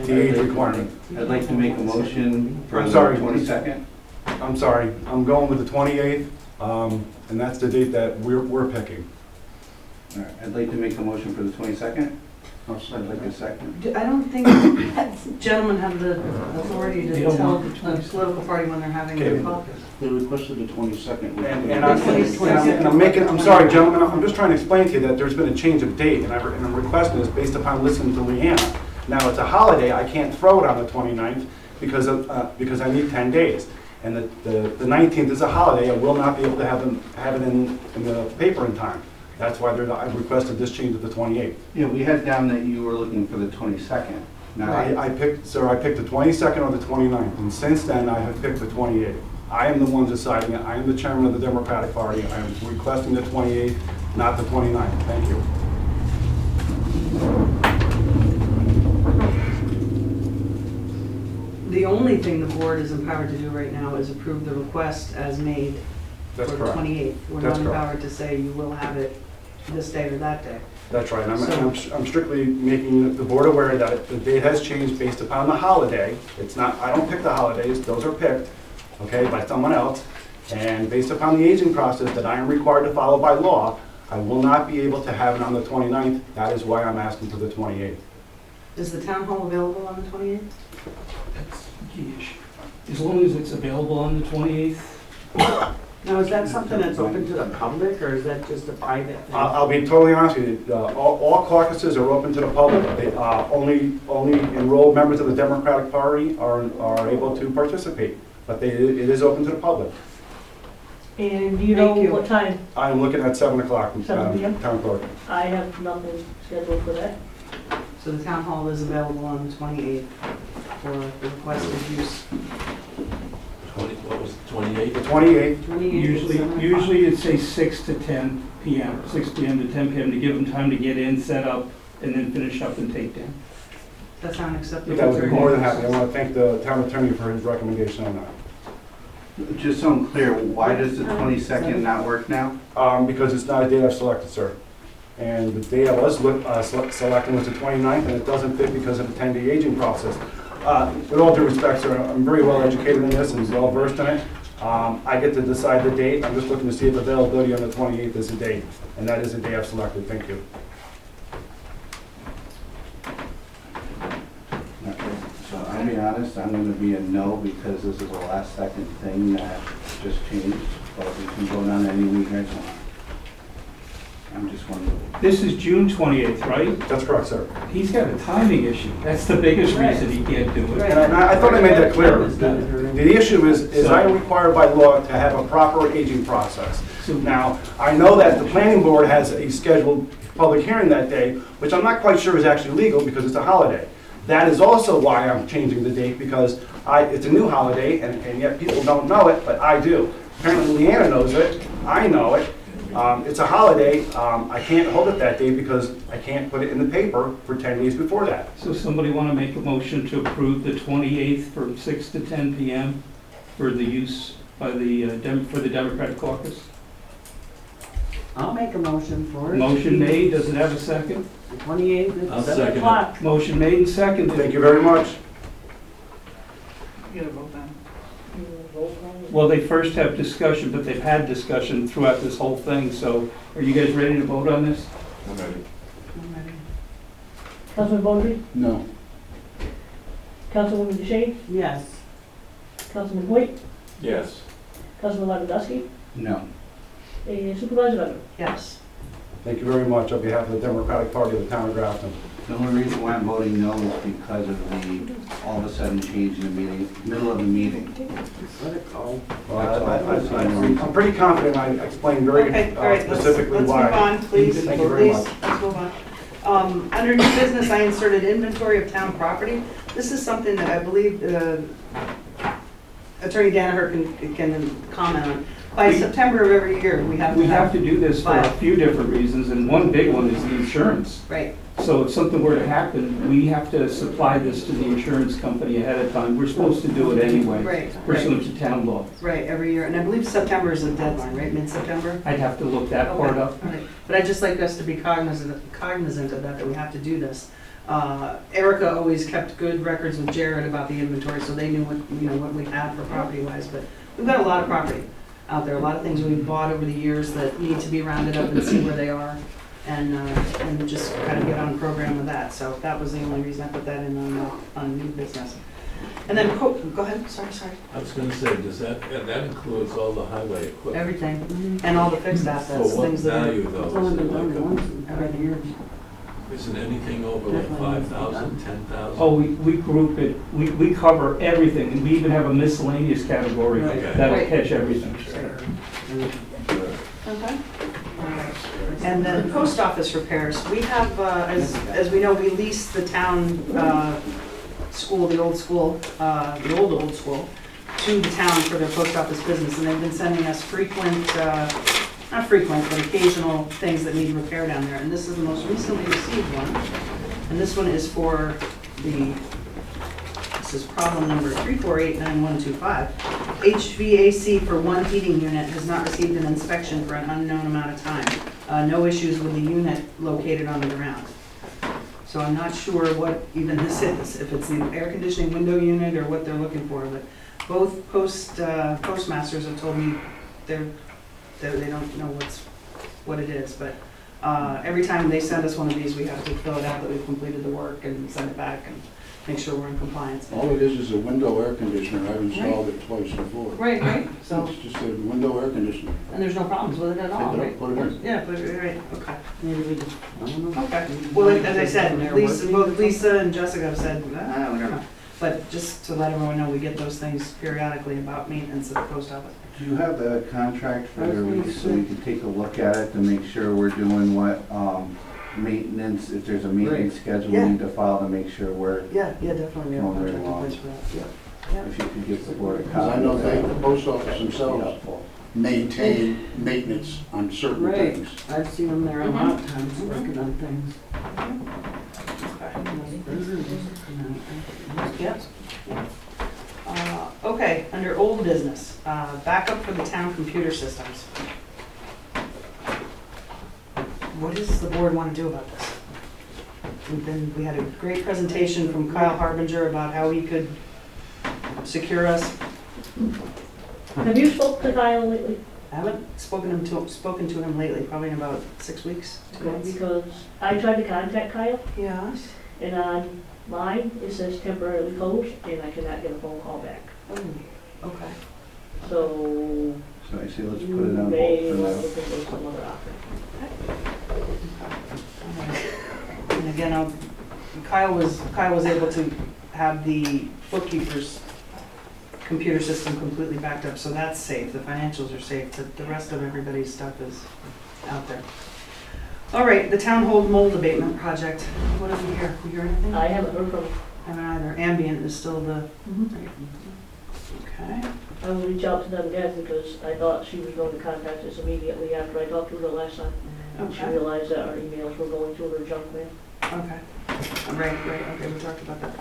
age requirement. I'd like to make a motion for I'm the sorry. 22nd. I'm sorry, I'm going with the 28th, and that's the date that we're picking. All right, I'd like to make a motion for the 22nd. I'd like a second. I don't think gentlemen have the authority They to don't tell want the the political party when they're having Okay. their caucus. They requested the 22nd. I'm sorry, gentlemen, I'm just trying to explain to you that there's been a change of date, and I'm requesting this based upon listening to Leanna. Now, it's a holiday, I can't throw it on the 29th because I need 10 days. And the 19th is a holiday, I will not be able to have it in the paper in time. That's why I've requested this change to the 28th. Yeah, we had down that you were looking for the 22nd. Now, I picked the 22nd or the 29th, and since then, I have picked the 28th. I am the one deciding it, I am the chairman of the Democratic Party, I am requesting the 28th, not the 29th. Thank you. The only thing the board is empowered to do right now is approve the request as made for That's the correct. 28th. We're That's not correct. empowered to say you will have it this day or that day. That's right, and So- I'm strictly making the board aware that the date has changed based upon the holiday. It's not, I don't pick the holidays, those are picked, okay, by someone else. And based upon the aging process that I am required to follow by law, I will not be able to have it on the 29th. That is why I'm asking for the 28th. Is the town hall available on the 28th? That's the key issue. As long as it's available on the 28th. Now, is that something that's open to the public, or is that just a private thing? I'll be totally honest with you, all caucuses are open to the public. Only enrolled members of the Democratic Party are able to participate, but it is open to the public. And do you know Thank you. what time? I'm looking at 7 o'clock, 7 p.m.? Town Clerk. I have nothing scheduled for that. So the town hall is available on the 28th for the requested use. What was it, 28? The 28th, 28th at 7 o'clock. Usually it'd say 6 to 10 p.m., 6 p.m. to 10 p.m. to give them time to get in, set up, and then finish up and take down. That sound acceptable? that would be more than happy. I want to thank the town attorney for his recommendation on that. just so I'm clear, why does the 22nd not work now? Because it's not a date I've selected, sir. And the date I was selecting was the 29th, and it doesn't fit because of the 10-day aging process. With all due respect, sir, I'm very well educated in this and well versed in it. I get to decide the date. I'm just looking to see if availability on the 28th is a date, and that is the day I've selected. Thank you. Okay, so I'll be honest, I'm gonna be a no because this is a last second thing that just changed, but we can go down any way you guys want. I'm just wondering. This is June 28th, right? That's correct, sir. He's got a timing issue. That's the biggest reason he can't do it. And I thought I made that clear. The issue is I am required by law to have a proper aging process. Now, I know that the planning board has a scheduled public hearing that day, which I'm not quite sure is actually legal because it's a holiday. That is also why I'm changing the date, because it's a new holiday, and yet people don't know it, but I do. Apparently Leanna knows it, I know it. It's a holiday, I can't hold it that day because I can't put it in the paper for 10 days before that. So somebody want to make a motion to approve the 28th from 6 to 10 p.m. for the use by the, for the Democratic caucus? I'll make a motion for it. Motion made, does it have a second? The 28th I'll at second 7 it. o'clock. Motion made and seconded. Thank you very much. You gotta vote then. Well, they first have discussion, but they've had discussion throughout this whole thing, so are you guys ready to vote on this? I'm ready. I'm ready. Councilman Bowlby? No. Councilwoman DeShane? Yes. Councilman Hoyt? Yes. Councilman Lewandowski? No. And Supervisor Leonard? Yes. Thank you very much on behalf of the Democratic Party of the town of Grafton. The only reason why I'm voting no is because of the all of a sudden change in the meeting, middle of the meeting. I'm pretty confident I explained very Okay, all right, let's specifically move why. on, please. Thank you very Please, much. let's move on. Under new business, I inserted inventory of town property. This is something that I believe Attorney Danaher can comment on. By September of every year, we have to We have to have, do this for a File. few different reasons, and one big one is the insurance. right, So if something were to happen, we have to supply this to the insurance company ahead of time. We're supposed to do it anyway, right, pursuant to town law. right, every year. And I believe September is the deadline, right, mid-September? I'd have to look that part up. Right. But I'd just like us to be cognizant of that we have to do this. Erica always kept good records with Jared about the inventory, so they knew what we had for property-wise, but we've got a lot of property out there, a lot of things we've bought over the years that need to be rounded up and see where they are, and just kind of get on program with that. So that was the only reason I put that in on new business. And then, go ahead, sorry. I was gonna say, and that includes all the highway equipment. Everything, and all the fixed assets, For what things that are. value though? It's only Is been it done like once in 5 years. isn't anything over like Definitely. 5,000, 10,000? Oh, we group it, we cover everything, and we even have a miscellaneous category Right. that'll Right. catch everything. Okay. And then post office repairs, we have, as we know, we lease the town school, the old school, the old school, to the town for their post office business, and they've been sending us not frequent, but occasional things that need repair down there, and this is the most recently received one. And this one is for this is problem number 3489125. HVAC for one heating unit has not received an inspection for an unknown amount of time. No issues with the unit located on the ground. So I'm not sure what even this is, if it's the air conditioning window unit or what they're looking for, but both postmasters have told me they don't know what it is, but every time they send us one of these, we have to fill it out that we've completed the work and send it back and make sure we're in compliance. All it is a window air conditioner. I've installed it twice before. Right, so, It's just a window air conditioner. and there's no problems with it at all, Take it right? up, put it in. Yeah, but, right, okay. Maybe we just, I don't know. Okay, well, as I said, both Lisa and Jessica have said, we don't know. But just to let everyone know, we get those things periodically about maintenance at the post office. Do you have the contract for the lease so we can take a look at it to make sure we're doing what, maintenance, if there's a maintenance schedule we Yeah. need to file to make sure we're, Yeah, definitely, we have a Going very contract in well. place for that, yeah. if you could give the board a Because copy. I know of they, that. the post office themselves, Helpful. maintain maintenance on certain Right. things. I've seen them there a lot of times working on things. Yep. Okay, under old business, backup for the town computer systems. What does the board want to do about this? We had a great presentation from Kyle Harbinger about how he could secure us. Have you spoken to Kyle lately? I haven't spoken to him lately, probably in about 6 weeks, 2 months. Because I tried to contact Kyle, Yeah. and on mine, it says temporarily closed, and I cannot get a phone call back. Oh, okay. So, So I say let's put it you on may hold want for to now. think of some other option. And again, Kyle was able to have the bookkeeper's computer system completely backed up, so that's safe. The financials are safe, but the rest of everybody's stuff is out there. All right, the town hold mold abatement project. What do we hear? We hear anything? I haven't heard from him. Haven't either. Ambient is still the, okay. I will reach out to them again because I thought she was going to contact us immediately after I talked to her last time. And she Okay. realized that our emails were going to her junk mail. Okay. Right, okay, we talked about that.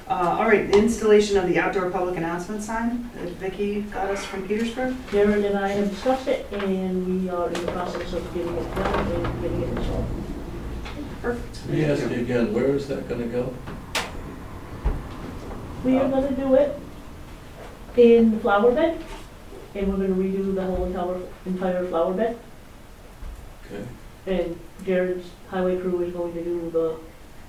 All right, the installation of the outdoor public announcement sign that Vicki got us from Petersburg. Darren and I have discussed it, and we are in the process of getting it done and getting it installed. Perfect. Let me ask you again, where is that gonna go? We are gonna do it in the flower bed, and we're gonna redo the whole entire flower bed. Okay. And Jared's highway crew is going to do the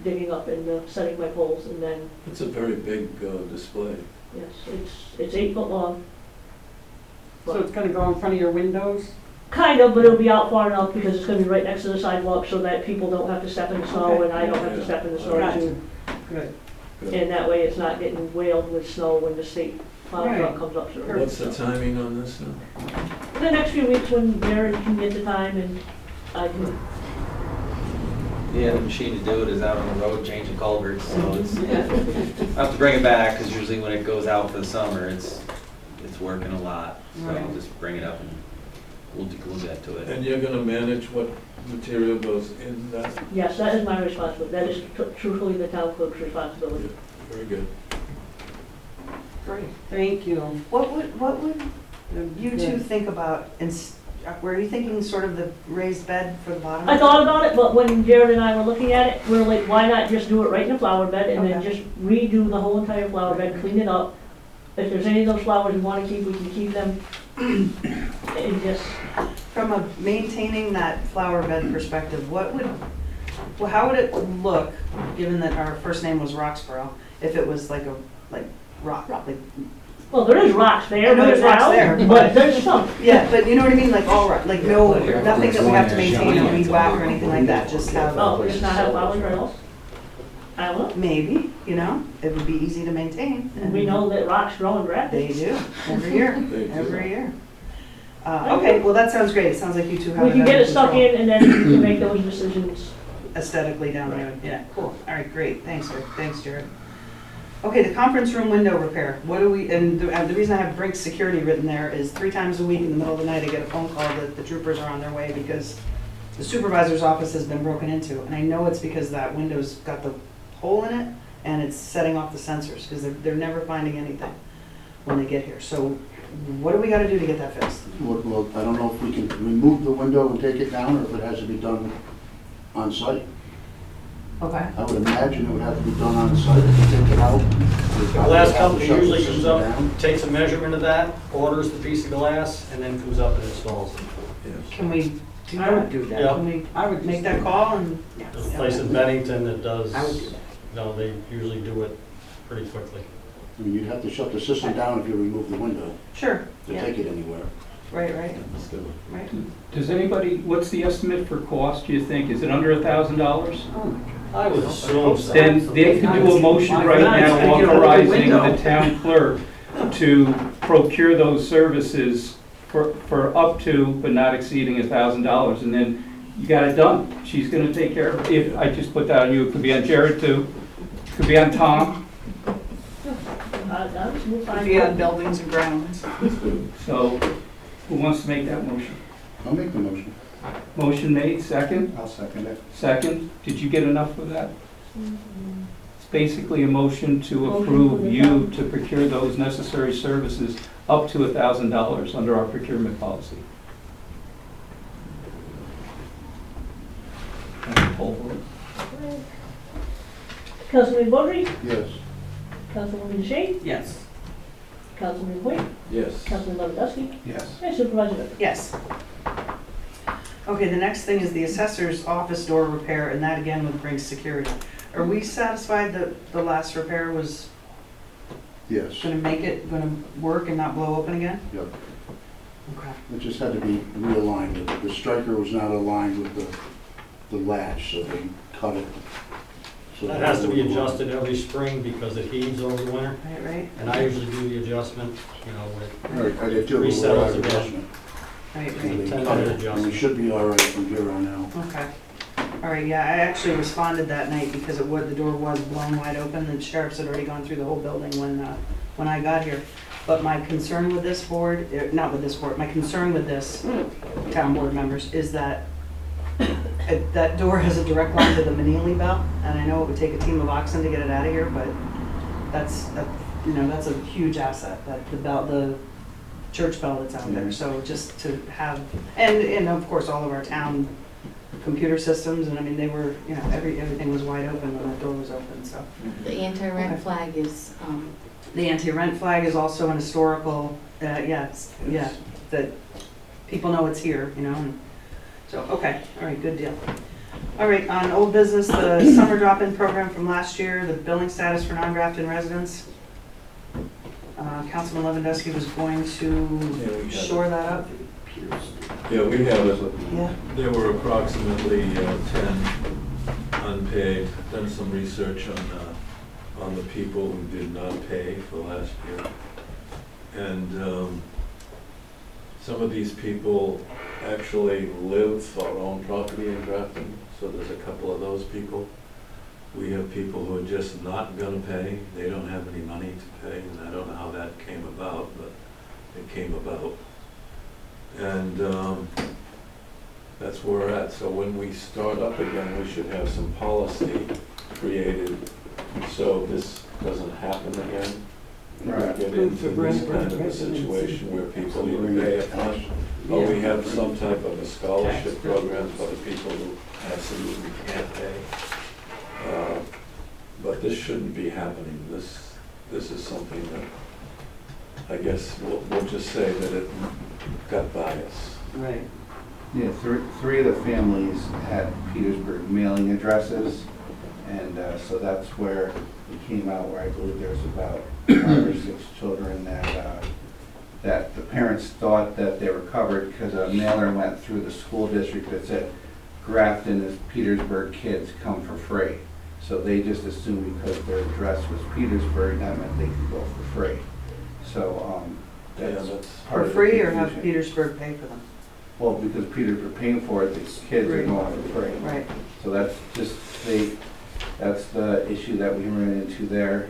digging up and the setting my poles, and then, It's a very big display. yes, it's 8 foot long. So it's gonna go in front of your windows? Kind of, but it'll be out far enough because it's gonna be right next to the sidewalk so that people don't have to step in the snow Okay. and I don't have to step in the snow Gotcha. too. Good. And that way it's not getting whaled with snow when the state plow Right. truck comes up through. What's the timing on this now? The next few weeks when Jared can get the time and I can, Yeah, the machine to do it is out on the road changing culverts, so it's, I have to bring it back, because usually when it goes out for the summer, it's working a lot. So I'll Right. just bring it up and we'll get to it. And you're gonna manage what material goes in that? yes, that is my responsibility. That is truthfully the town clerk's responsibility. Very good. Great, thank you. What would you two think about, were you thinking sort of the raised bed for the bottom? I thought about it, but when Jared and I were looking at it, we were like, why not just do it right in the flower bed and then Okay. just redo the whole entire flower bed, clean it up. If there's any of those flowers we wanna keep, we can keep them. And just, From a maintaining that flower bed perspective, how would it look, given that our first name was Roxborough, if it was like rock, like, well, there is rocks there, I know but there's rocks now, there, but but- there's some. yeah, but you know what I mean, like all rock, like no, nothing that we have to maintain or weed whack or anything like that, just have, Oh, just not have flower trails? I don't know. maybe, you know, it would be easy to maintain. and We know that rocks grow in grass. They do, every year, They do. every year. Okay, well, that sounds great, it sounds like you two have We it can under get it stuck control. in and then we can make those decisions. Aesthetically down the road, yeah, cool, all right, great, thanks, Rick, thanks, Jared. Okay, the conference room window repair, what do we, and the reason I have Brink's security written there is 3 times a week in the middle of the night, I get a phone call that the troopers are on their way because the supervisor's office has been broken into, and I know it's because that window's got the hole in it, and it's setting off the sensors, because they're never finding anything when they get here, so what do we gotta do to get that fixed? Well, I don't know if we can remove the window and take it down, or if it has to be done on site. Okay. I would imagine it would have to be done on site if you take it out. The glass company usually comes up, takes a measurement of that, orders the piece of glass, and then comes up and installs it. Yes. Can we do I would that? do that. Yeah. Can we, I would make that call and, yeah. There's a place in Bennington that does, I would do that. no, they usually do it pretty quickly. I mean, you'd have to shut the system down if you remove the window Sure, to yeah, take it anywhere. right, Let's do it. right. Does anybody, what's the estimate for cost, do you think? Is it under $1,000? I would assume so. Then they can do a motion right now authorizing the town clerk to procure those services for up to, but not exceeding $1,000. And then you got it done. She's gonna take care of it. If, I just put that on you, it could be on Jared too, could be on Tom. We'll find Be on out. buildings and grounds. So who wants to make that motion? I'll make the motion. Motion made, second? I'll second it. Second? Did you get enough of that? It's basically a motion to Motion approve for the you town. to procure those necessary services up to $1,000 under our procurement policy. Poll vote. Councilman Baldry, Yes. Councilwoman DeShane, Yes. Councilman Hoyt, Yes. Councilman Lewandowski, Yes. and Supervisor Witt. Yes. Okay, the next thing is the assessor's office door repair, and that again would bring security. Are we satisfied that the last repair was Yes. gonna make it, gonna work and not blow open again? Yep. Okay. It just had to be realigned. The striker was not aligned with the latch, so they cut it. So That has to be adjusted every spring because it heaves over the winter, Right, right, and I usually do the adjustment, you know, with Right, I did do a Resettles little again. adjustment. right, And right. they 10 cut minute it, and we adjustment. should be all right from here on out. Okay. All right, yeah, I actually responded that night because the door was blown wide open. The sheriffs had already gone through the whole building when I got here. But my concern with this board, not with this board, my concern with this town board members is that that door has a direct line to the Manili bell, and I know it would take a team of oxen to get it out of here, but that's a huge asset, that the bell, the church bell that's out there. So just to have, and of course, all of our town computer systems, and I mean, they were, everything was wide open when that door was open, so. The anti-rent Okay. flag is, The anti-rent flag is also an historical, that people know it's here, and so, okay, all right, good deal. All right, on old business, the summer drop-in program from last year, the billing status for non-grafted residents. Councilman Lewandowski was going to Yeah, we got it. shore that up. Yeah, we have it. Yeah. There were approximately 10 unpaid. Done some research on the people who did not pay for last year. And some of these people actually live or own property in Grafton, so there's a couple of those people. We have people who are just not gonna pay. They don't have any money to pay, and I don't know how that came about, but it came about. And that's where we're at. So when we start up again, we should have some policy created so this doesn't happen again. We Right. get into this kind of a situation where people either pay upfront, or we have some type of a scholarship program for the people who absolutely can't pay. But this shouldn't be happening. This is something that, I guess, we'll just say that it got bias. Right. Yeah, three of the families had Petersburg mailing addresses, and so that's where it came out, where I believe there's about 5 or 6 children that the parents thought that they were covered because a mailer went through the school district that said, Grafton is Petersburg kids come for free. So they just assumed because their address was Petersburg, that meant they could go for free. So that's part For of the free or have confusion. Petersburg pay for them? Well, because Petersburg paying for it, these kids are going for free. Right. So that's just, that's the issue that we ran into there.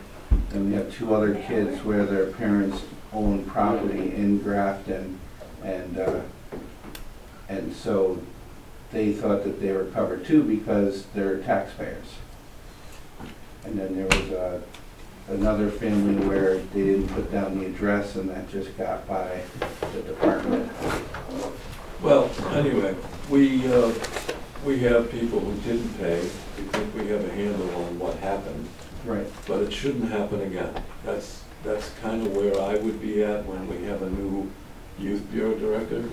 And we have 2 other kids where their parents own property in Grafton, and so they thought that they were covered too because they're taxpayers. And then there was another family where they didn't put down the address, and that just got by the department. Well, anyway, we have people who didn't pay. We think we have a handle on what happened, Right. but it shouldn't happen again. That's kind of where I would be at when we have a new youth bureau director,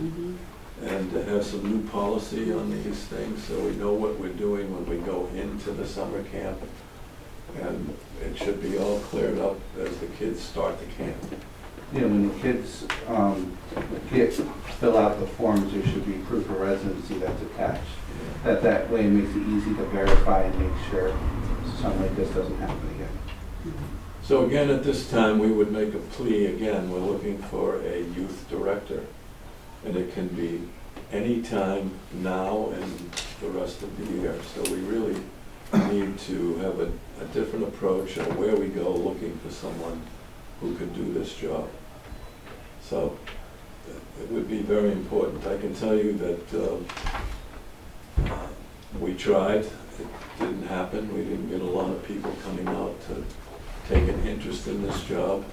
and to have some new policy on these things so we know what we're doing when we go into the summer camp. And it should be all cleared up as the kids start the camp. Yeah, when the kids fill out the forms, there should be proof of residency that's attached. That way it makes it easy to verify and make sure something like this doesn't happen again. So again, at this time, we would make a plea again. We're looking for a youth director. And it can be any time now and the rest of the year. So we really need to have a different approach on where we go looking for someone who could do this job. So it would be very important. I can tell you that we tried. It didn't happen. We didn't get a lot of people coming out to take an interest in this job.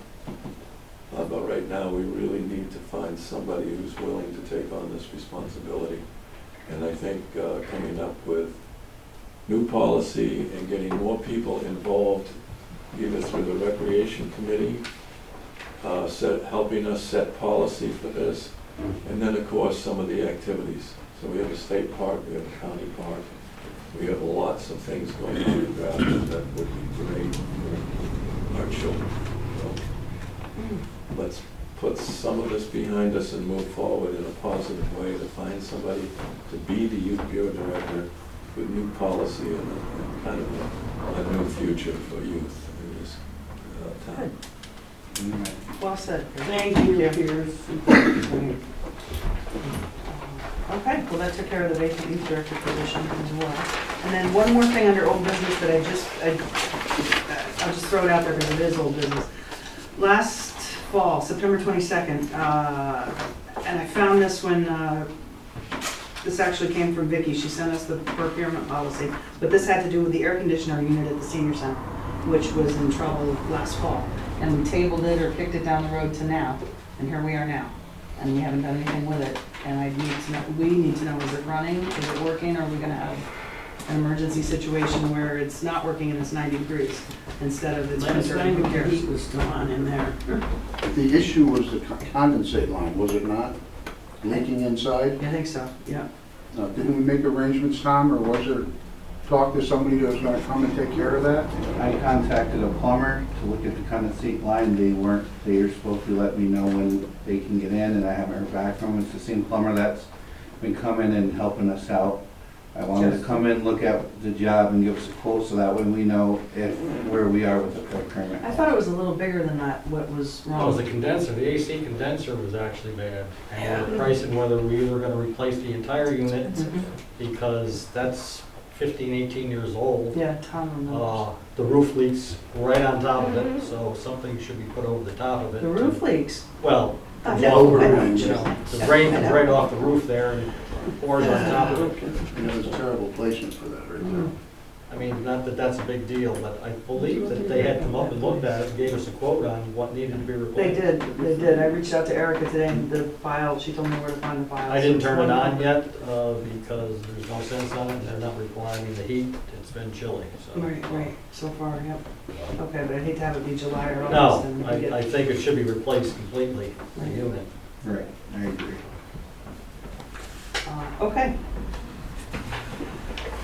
But right now, we really need to find somebody who's willing to take on this responsibility. And I think coming up with new policy and getting more people involved, either through the recreation committee, helping us set policy for this, and then of course some of the activities. So we have a state park, we have a county park, we have lots of things going on in Grafton that would be great for our children. So let's put some of this behind us and move forward in a positive way to find somebody to be the youth bureau director with new policy and kind of a new future for youth in this town. Well said. Thank you, Pierce. Okay, well, that took care of the vacant youth director position as well. And then one more thing under old business that I'll just throw it out there because it is old business. Last fall, September 22nd, and I found this when, this actually came from Vicki. She sent us the procurement policy, but this had to do with the air conditioner unit at the senior center, which was in trouble last fall. And we tabled it or kicked it down the road to now, and here we are now. And we haven't done anything with it. And we need to know, is it running, is it working, or are we gonna have an emergency situation where it's not working and it's 90 degrees instead of it's Last conserving, time who the cares? heat was still on in there. The issue was the condensate line, was it not? Leaking inside? I think so, yeah. Didn't we make arrangements, Tom, or was it talk to somebody that was gonna come and take care of that? I contacted a plumber to look at the condensate line. They were supposed to let me know when they can get in, and I haven't heard back from them. It's the same plumber that's been coming and helping us out. I wanted to come in, look at the job and give us a quote so that way we know where we are with the permit. I thought it was a little bigger than that, what was Well, it was wrong. the condenser, the AC condenser was actually bad. And we were pricing whether we were gonna replace the entire unit, Mhm. because that's 15, 18 years old. Yeah, Tom remembers. The roof leaks right on top of it, so something should be put over the top of it. The roof leaks. Well, Oh, the yeah, lower I know. range, you know, the drain comes right off the roof there and pours on top of it. And it was a terrible placement for that right there. I mean, not that that's a big deal, but I believe that they had come up and looked at it and gave us a quote on what needed to be They replaced. did. I reached out to Erica today and the file, she told me where to find the file. I didn't turn it on yet, because there's no sense on it, and they're not replying the heat, it's been chilly, so. Right, so far, yep. Okay, but I'd hate to have it be July or No, August and we I get. think it should be replaced completely, the unit. Right, I agree. Okay.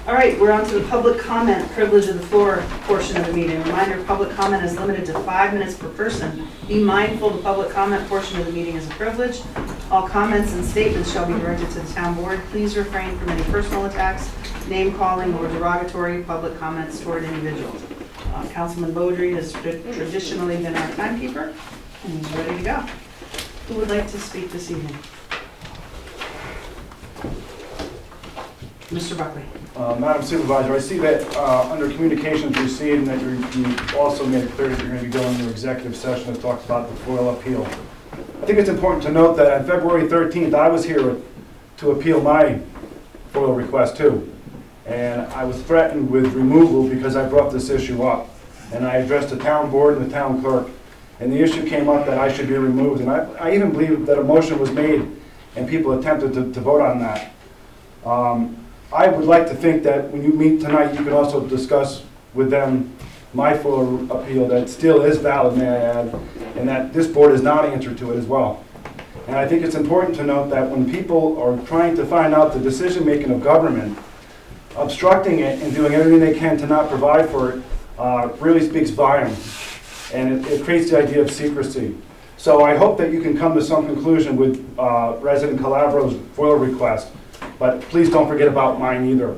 All right, we're on to the public comment, privilege of the floor portion of the meeting. Reminder, public comment is limited to 5 minutes per person. Be mindful the public comment portion of the meeting is a privilege. All comments and statements shall be directed to the town board. Please refrain from any personal attacks, name calling, or derogatory public comments toward individuals. Councilman Beaudry has traditionally been our timekeeper, and he's ready to go. Who would like to speak this evening? Mr. Buckley. Madam Supervisor, I see that under communications received, and that you also made it clear that you're going to be going to executive session that talks about the FOIL appeal. I think it's important to note that on February 13th, I was here to appeal my FOIL request too. And I was threatened with removal because I brought this issue up. And I addressed the town board and the town clerk. And the issue came up that I should be removed. And I even believe that a motion was made and people attempted to vote on that. I would like to think that when you meet tonight, you can also discuss with them my FOIL appeal that still is valid, may I add, and that this board has not answered to it as well. And I think it's important to note that when people are trying to find out the decision-making of government, obstructing it and doing everything they can to not provide for it really speaks volumes. And it creates the idea of secrecy. So I hope that you can come to some conclusion with Resident Calabro's FOIL request. But please don't forget about mine either.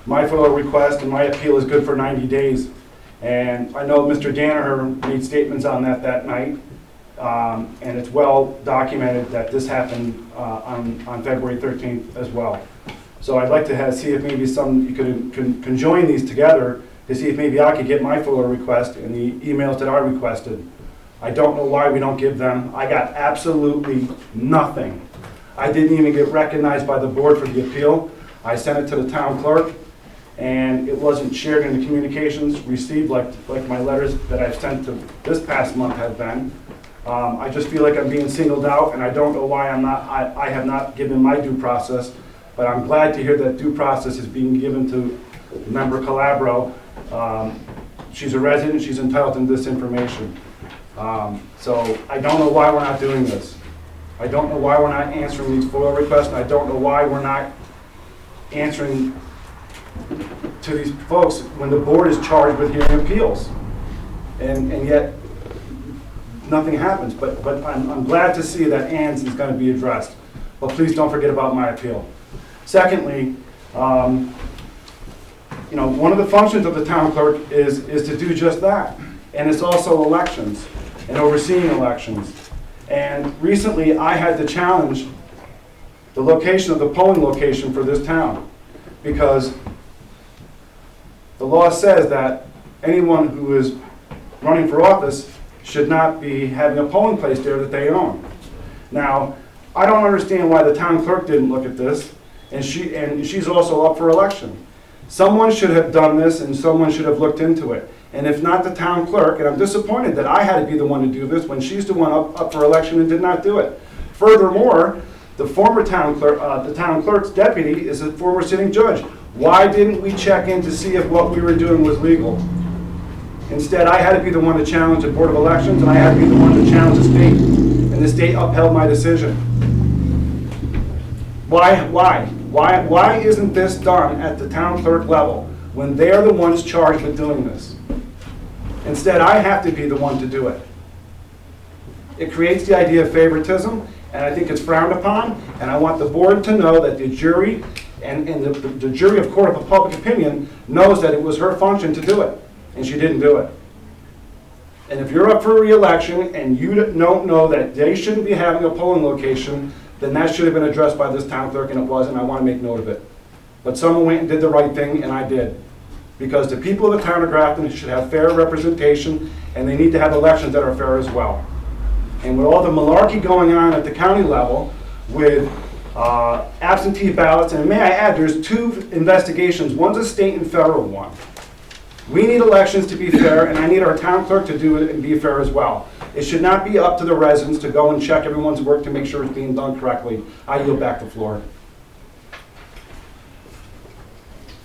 My FOIL request and my appeal is good for 90 days. And I know Mr. Danaher made statements on that night. And it's well documented that this happened on February 13th as well. So I'd like to see if maybe you could conjoin these together to see if maybe I could get my FOIL request and the emails that I requested. I don't know why we don't give them. I got absolutely nothing. I didn't even get recognized by the board for the appeal. I sent it to the town clerk, and it wasn't shared in the communications received like my letters that I've sent to this past month have been. I just feel like I'm being singled out, and I don't know why I have not given my due process, but I'm glad to hear that due process is being given to Member Calabro. She's a resident, she's entitled to this information. So I don't know why we're not doing this. I don't know why we're not answering these FOIL requests, and I don't know why we're not answering to these folks when the board is charged with hearing appeals. And yet, nothing happens. But I'm glad to see that Ann's is going to be addressed. But please don't forget about my appeal. Secondly, one of the functions of the town clerk is to do just that. And it's also elections and overseeing elections. And recently, I had to challenge the location of the polling location for this town, because the law says that anyone who is running for office should not be having a polling place there that they own. Now, I don't understand why the town clerk didn't look at this, and she's also up for election. Someone should have done this, and someone should have looked into it. And if not the town clerk, and I'm disappointed that I had to be the one to do this when she's the one up for election and did not do it. Furthermore, the former town clerk, the town clerk's deputy is a former sitting judge. Why didn't we check in to see if what we were doing was legal? Instead, I had to be the one to challenge the Board of Elections, and I had to be the one to challenge the state. And the state upheld my decision. Why? Why isn't this done at the town clerk level when they're the ones charged with doing this? Instead, I have to be the one to do it. It creates the idea of favoritism, and I think it's frowned upon, and I want the board to know that the jury and the jury of court of public opinion knows that it was her function to do it, and she didn't do it. And if you're up for re-election and you don't know that they shouldn't be having a polling location, then that should have been addressed by this town clerk, and it wasn't. I want to make note of it. But someone went and did the right thing, and I did. Because the people of the town of Grafton should have fair representation, and they need to have elections that are fair as well. And with all the malarkey going on at the county level, with absentee ballots, and may I add, there's 2 investigations. One's a state and federal one. We need elections to be fair, and I need our town clerk to do it and be fair as well. It should not be up to the residents to go and check everyone's work to make sure it's being done correctly. I yield back the floor.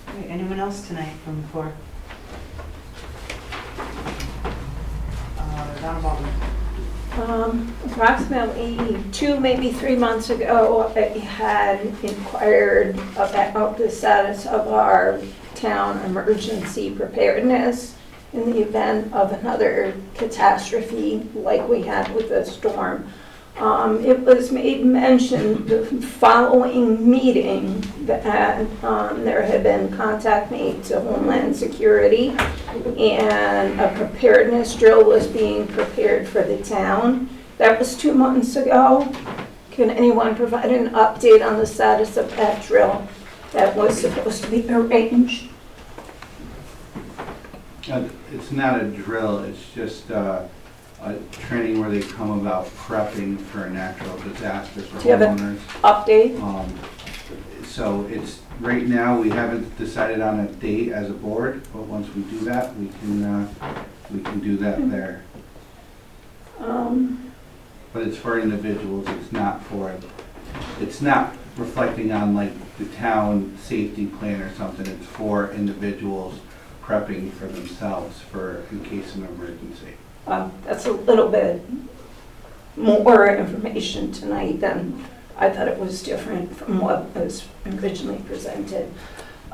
Okay, anyone else tonight from the floor? Donna Baldwin. Approximately 2, maybe 3 months ago, I had inquired about the status of our town emergency preparedness in the event of another catastrophe like we had with the storm. It was made mention the following meeting that there had been contact made to Homeland Security, and a preparedness drill was being prepared for the town. That was 2 months ago. Can anyone provide an update on the status of that drill that was supposed to be arranged? It's not a drill, it's just a training where they come about prepping for natural disasters for Do you have homeowners. an update? So it's, right now, we haven't decided on a date as a board, but once we do that, we can do that there. But it's for individuals, it's not reflecting on like the town safety plan or something, it's for individuals prepping for themselves for in case of an emergency. That's a little bit more information tonight than I thought. It was different from what was originally presented.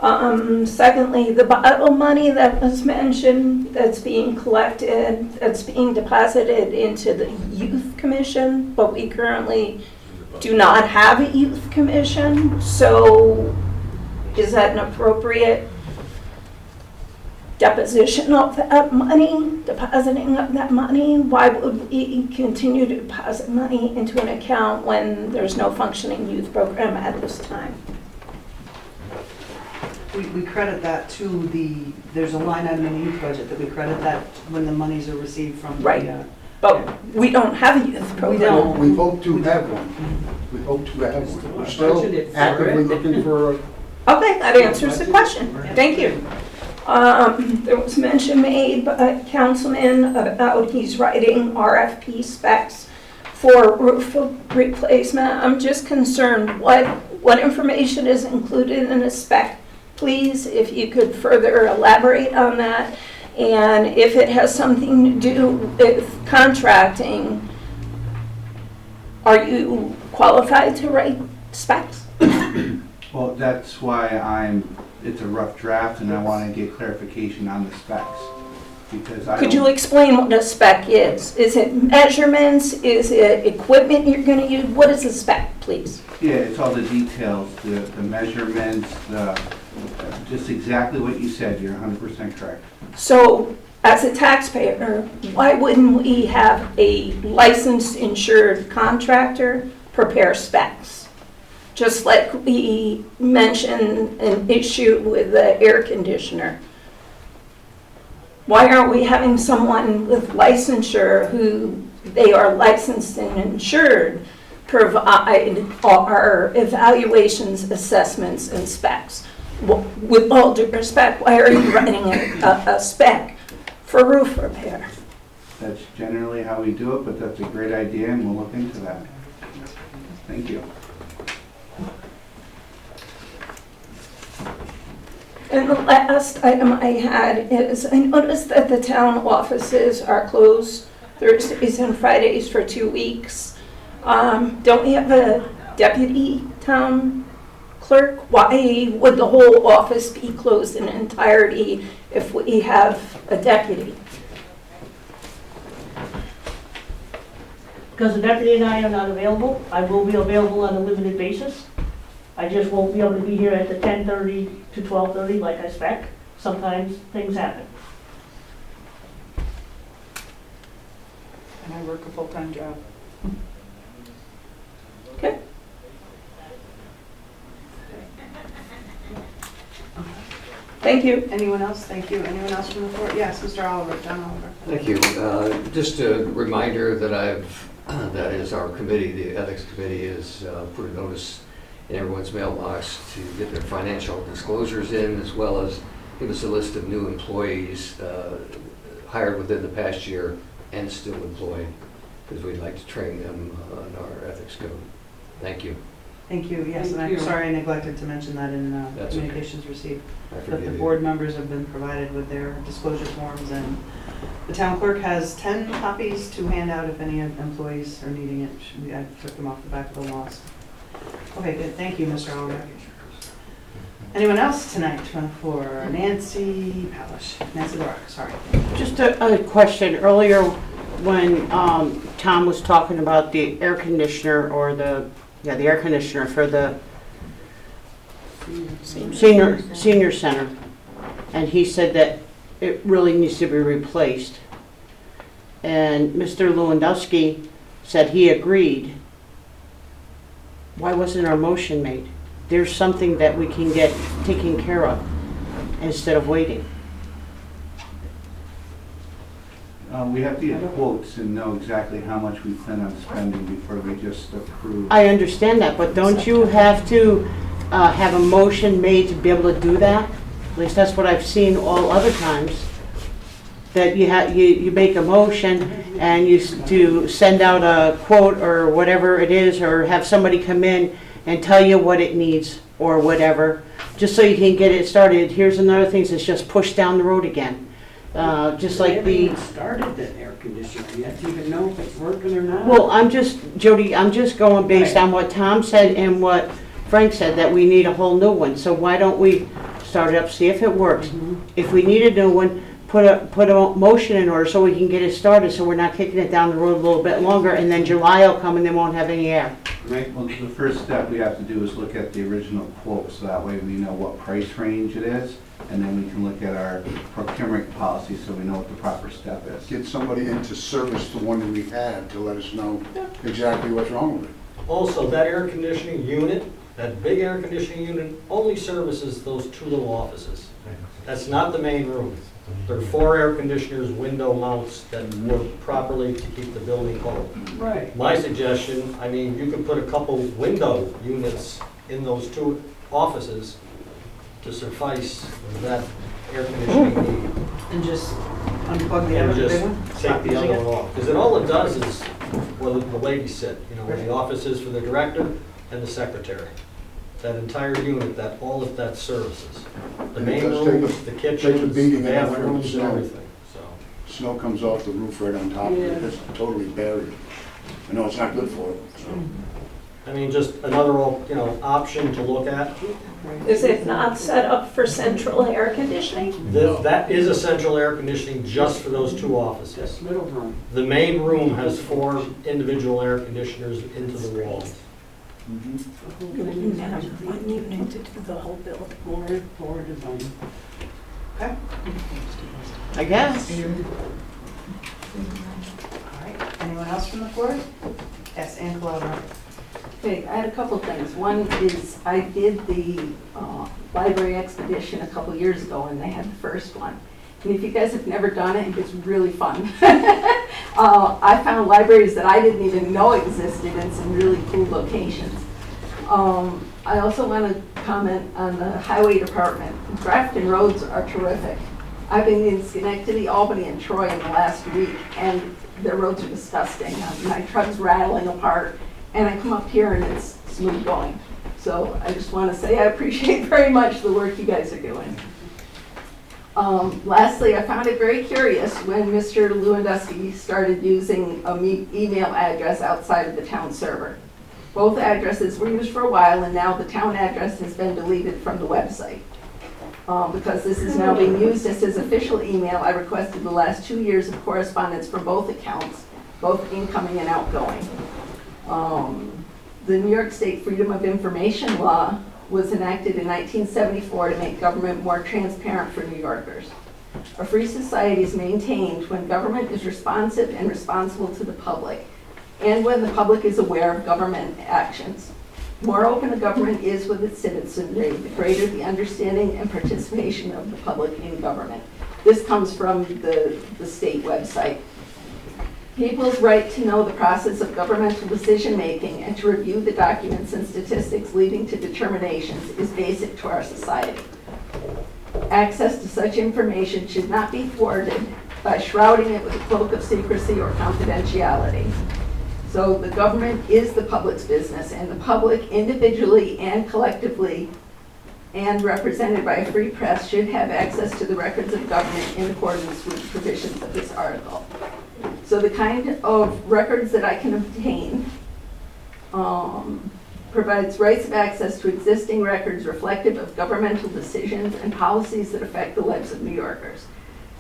Secondly, the bottle money that was mentioned that's being collected, that's being deposited into the youth commission, but we currently do not have a youth commission. So is that an appropriate deposition of that money, depositing of that money? Why would we continue to deposit money into an account when there's no functioning youth program at this time? We credit that to there's a line item in the youth budget that we credit that when the monies are received from Right. the, But we don't have a youth program. We don't. We hope to have one. We hope to have one. We're still actively looking for a... Okay, that answers the question. Thank you. There was mention made by Councilman about he's writing RFP specs for roof replacement. I'm just concerned what information is included in a spec. Please, if you could further elaborate on that. And if it has something to do with contracting, are you qualified to write specs? Well, that's why it's a rough draft and I want to get clarification on the specs. Because Could you explain what a spec is? Is it measurements? Is it equipment you're going to use? What is a spec, please? Yeah, it's all the details, the measurements, just exactly what you said. You're 100% correct. So, as a taxpayer, why wouldn't we have a licensed insured contractor prepare specs? Just like we mentioned an issue with the air conditioner. Why aren't we having someone with licensure who they are licensed and insured provide our evaluations, assessments, and specs? With all due respect, why are you writing a spec for roof repair? That's generally how we do it, but that's a great idea and we'll look into that. Thank you. And the last item I had is I noticed that the town offices are closed Thursdays and Fridays for 2 weeks. Don't we have a deputy town clerk, why would the whole office be closed in entirety if we have a deputy? Because the deputy and I are not available. I will be available on a limited basis. I just won't be able to be here at the 10:30 to 12:30 like I spec. Sometimes things happen. And I work a full-time job. Okay. Thank you. Anyone else? Thank you. Anyone else from the floor? Yes, Mr. Oliver, John Oliver. Thank you. Just a reminder that that is our committee, the Ethics Committee, has put a notice in everyone's mailbox to get their financial disclosures in, as well as give us a list of new employees hired within the past year and still employed, because we'd like to train them on our ethics code. Thank you. Thank you, yes, and Thank I'm you. sorry I neglected to mention that in That's okay. communications received. I That forgive the you. board members have been provided with their disclosure forms, and the town clerk has 10 copies to hand out if any employees are needing it. I took them off the back of the laws. Okay, good, thank you, Mr. Oliver. Anyone else tonight from the floor? Nancy Palish, Nancy Rock, sorry. Just a question. Earlier, when Tom was talking about the air conditioner, or the air conditioner for the senior center, and he said that it really needs to be replaced. And Mr. Lewandowski said he agreed. Why wasn't our motion made? There's something that we can get taken care of instead of waiting. We have to get quotes and know exactly how much we plan on spending before we just approve. I understand that, but don't you have to have a motion made to be able to do that? At least that's what I've seen all other times. That you make a motion and to send out a quote or whatever it is, or have somebody come in and tell you what it needs or whatever, just so you can get it started. Here's another thing that's just pushed down the road again. Just like the. Started that air conditioner, you have to even know if it's working or not. Well, Jody, I'm just going based on what Tom said and what Frank said, that we need a whole new one. So why don't we start it up, see if it works? If we need a new one, put a motion in order so we can get it started, so we're not kicking it down the road a little bit longer, and then July will come and they won't have any air. Right, well, the first step we have to do is look at the original quote, so that way we know what price range it is, and then we can look at our procurement policy so we know what the proper step is. Get somebody in to service the one that we had to let us know exactly what's wrong with it. Also, that air conditioning unit, that big air conditioning unit, only services those two little offices. That's not the main room. There are 4 air conditioners, window mounts that work properly to keep the building cold. Right. My suggestion, I mean, you could put a couple window units in those 2 offices to suffice that air conditioning need. And just unplug the And other big just one? take the other one off. Because all it does is where the ladies sit, where the office is for the director and the secretary. That entire unit, all of that services. The And it main does take rooms, the kitchens, the beating in the winter with bathrooms, and snow. everything, so. Snow comes off the roof right on top of it, Yeah. it's totally buried. I know it's not good for it, so. I mean, just another, option to look at. Is it not set up for central air conditioning? That is a central air conditioning just for those 2 offices. Just little room. The main room has 4 individual air conditioners into the walls. You wouldn't have one unit to do the whole building. More design. Okay, I guess. all right. Anyone else from the floor? Yes, Ann Calabro. Okay, I had a couple things. One is I did the library expedition a couple years ago, and they had the first one. And if you guys have never done it, it's really fun. I found libraries that I didn't even know existed in some really cool locations. I also want to comment on the highway department. Grafton roads are terrific. I've been in Schenectady, Albany, and Troy in the last week, and their roads are disgusting. My truck's rattling apart, and I come up here and it's smooth going. So I just want to say I appreciate very much the work you guys are doing. Lastly, I found it very curious when Mr. Lewandowski started using an email address outside of the town server. Both addresses were used for a while, and now the town address has been deleted from the website. Because this is now being used as his official email, I requested the last 2 years of correspondence for both accounts, both incoming and outgoing. The New York State Freedom of Information Law was enacted in 1974 to make government more transparent for New Yorkers. A free society is maintained when government is responsive and responsible to the public, and when the public is aware of government actions. More open a government is with its citizenry, the greater the understanding and participation of the public in government. This comes from the state website. People's right to know the process of governmental decision-making and to review the documents and statistics leading to determinations is basic to our society. Access to such information should not be thwarted by shrouding it with a cloak of secrecy or confidentiality. So the government is the public's business, and the public, individually and collectively, and represented by a free press, should have access to the records of government in accordance with the provisions of this article. So the kind of records that I can obtain provides rights of access to existing records reflective of governmental decisions and policies that affect the lives of New Yorkers.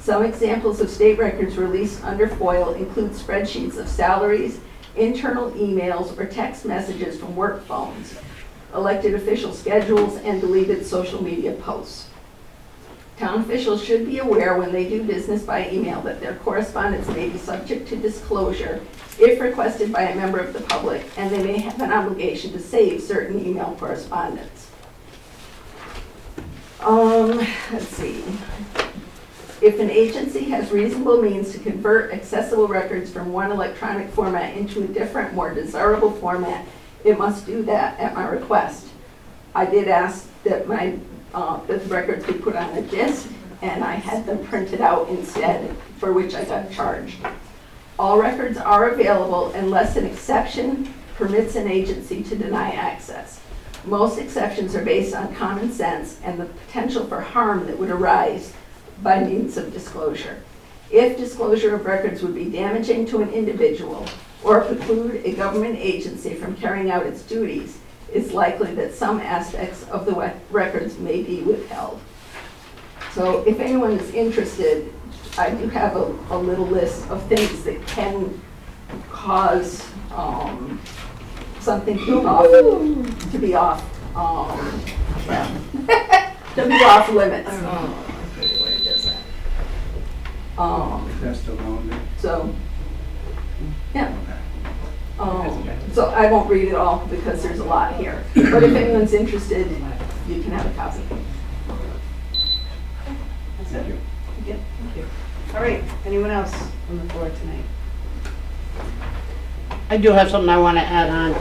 Some examples of state records released under FOIL include spreadsheets of salaries, internal emails, or text messages from work phones, elected official schedules, and deleted social media posts. Town officials should be aware when they do business by email that their correspondence may be subject to disclosure if requested by a member of the public, and they may have an obligation to save certain email correspondence. Let's see. If an agency has reasonable means to convert accessible records from one electronic format into a different, more desirable format, it must do that at my request. I did ask that that the records be put on a disc, and I had them printed out instead, for which I got charged. All records are available unless an exception permits an agency to deny access. Most exceptions are based on common sense and the potential for harm that would arise by means of disclosure. If disclosure of records would be damaging to an individual or preclude a government agency from carrying out its duties, it's likely that some aspects of the records may be withheld. So if anyone is interested, I do have a little list of things that can cause something to be off limits. Where does that? That's still going there. So, yeah. So I won't read it all because there's a lot here. But if anyone's interested, you can have a copy. That's it. Okay, thank you. All right, anyone else on the floor tonight? I do have something I want to add on.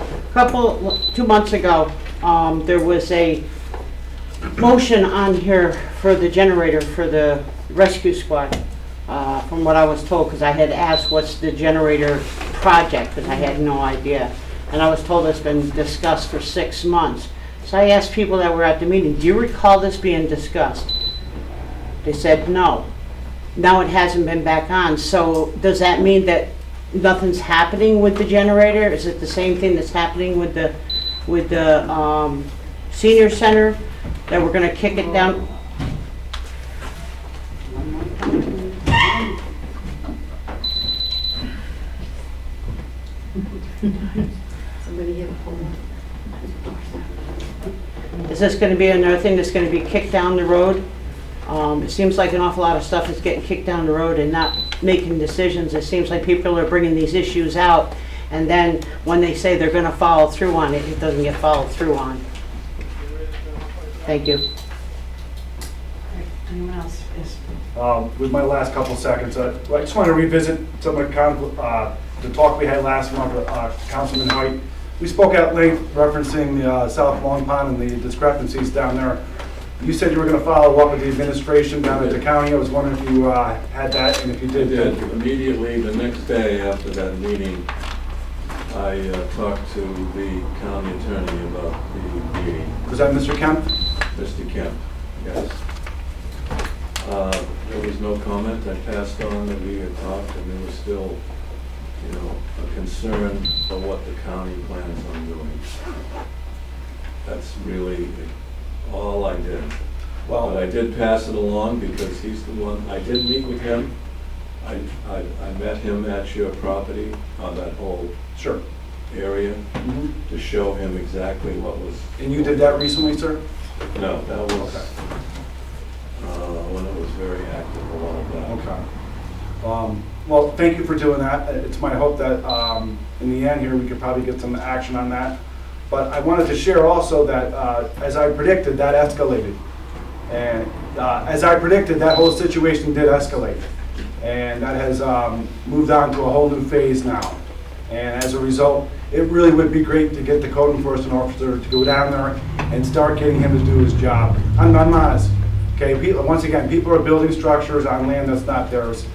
2 months ago, there was a motion on here for the generator for the rescue squad. From what I was told, because I had asked what's the generator project, because I had no idea. And I was told it's been discussed for 6 months. So I asked people that were at the meeting, do you recall this being discussed? They said no. Now it hasn't been back on. So does that mean that nothing's happening with the generator? Is it the same thing that's happening with the senior center, that we're going to kick it down? Somebody hit a pole. Is this going to be another thing that's going to be kicked down the road? It seems like an awful lot of stuff is getting kicked down the road and not making decisions. It seems like people are bringing these issues out, and then when they say they're going to follow through on it, it doesn't get followed through on. Thank you. Anyone else? Yes. With my last couple seconds, I just want to revisit some of the talk we had last month with Councilman White. We spoke at length referencing the South Long Pond and the discrepancies down there. You said you were going to follow up with the administration down at the county. I was wondering if you had that, and if you did. I did. Immediately the next day after that meeting, I talked to the county attorney about the meeting. Was that Mr. Kemp? Mr. Kemp, yes. There was no comment. I passed on that we had talked, and there was still, a concern of what the county plans on doing. That's really all I did. But I did pass it along because he's the one, I did meet with him. I met him at your property on that whole Sure. area to show him exactly what was. And you did that recently, sir? No, that was Okay. when it was very active a while back. Okay. Well, thank you for doing that. It's my hope that in the end here, we could probably get some action on that. But I wanted to share also that, as I predicted, that escalated. And as I predicted, that whole situation did escalate. And that has moved on to a whole new phase now. And as a result, it really would be great to get the code enforcement officer to go down there and start getting him to do his job. I'm honest. Okay, once again, people are building structures on land that's not theirs.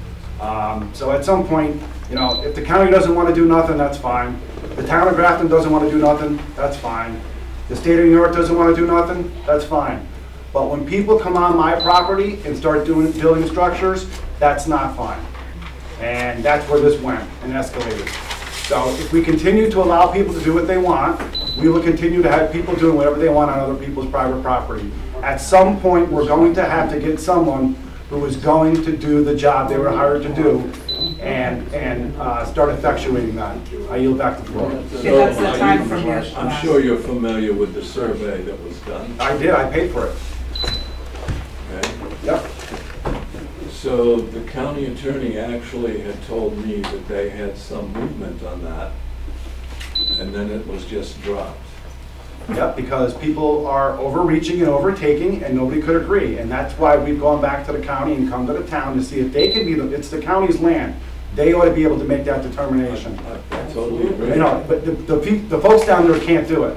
So at some point, you know, if the county doesn't want to do nothing, that's fine. The town of Grafton doesn't want to do nothing, that's fine. The state of New York doesn't want to do nothing, that's fine. But when people come on my property and start building structures, that's not fine. And that's where this went and escalated. So if we continue to allow people to do what they want, we will continue to have people doing whatever they want on other people's private property. At some point, we're going to have to get someone who is going to do the job they were hired to do and start effectuating that. I yield back the floor. Okay, that's the time from here. I'm sure you're familiar with the survey that was done. I did, I paid for it. Okay. Yep. So the county attorney actually had told me that they had some movement on that, and then it was just dropped. Yep, because people are overreaching and overtaking, and nobody could agree. And that's why we've gone back to the county and come to the town to see if they can be, it's the county's land. They ought to be able to make that determination. I totally agree. You know, but the folks down there can't do it.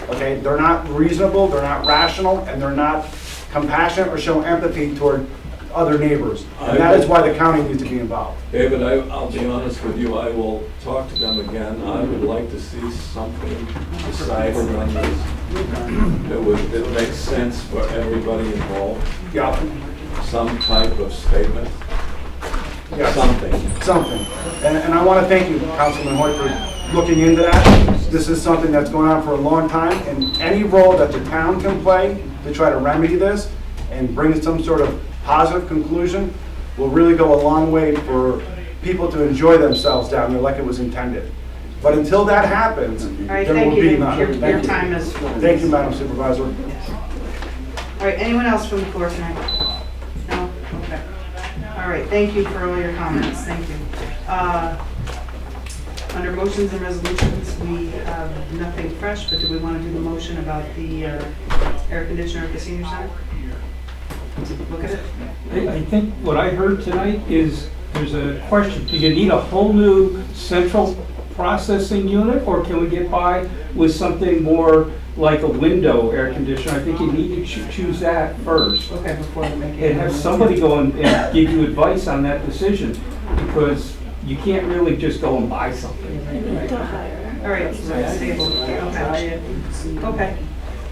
Okay, they're not reasonable, they're not rational, and they're not compassionate or show empathy toward other neighbors. And that is why the county needs to be involved. David, I'll be honest with you, I will talk to them again. I would like to see something decided on this that makes sense for everybody involved. Yeah. Some type of statement. Yes. Something. And I want to thank you, Councilman Hoyt, for looking into that. This is something that's going on for a long time, and any role that the town can play to try to remedy this and bring some sort of positive conclusion will really go a long way for people to enjoy themselves down there like it was intended. But until that happens, right, there will be none. Your time is. Thank you, Madam Supervisor. All right, anyone else from the floor tonight? No? Okay. All right, thank you for all your comments, thank you. Under motions and resolutions, we have nothing fresh, but do we want to do the motion about the air conditioner at the senior center? Look at it. I think what I heard tonight is there's a question. Do you need a whole new central processing unit, or can we get by with something more like a window air conditioner? I think you need to choose that first. Okay, before we make it. And have somebody go and give you advice on that decision, because you can't really just go and buy something. All right, so it's stable. Okay. Okay.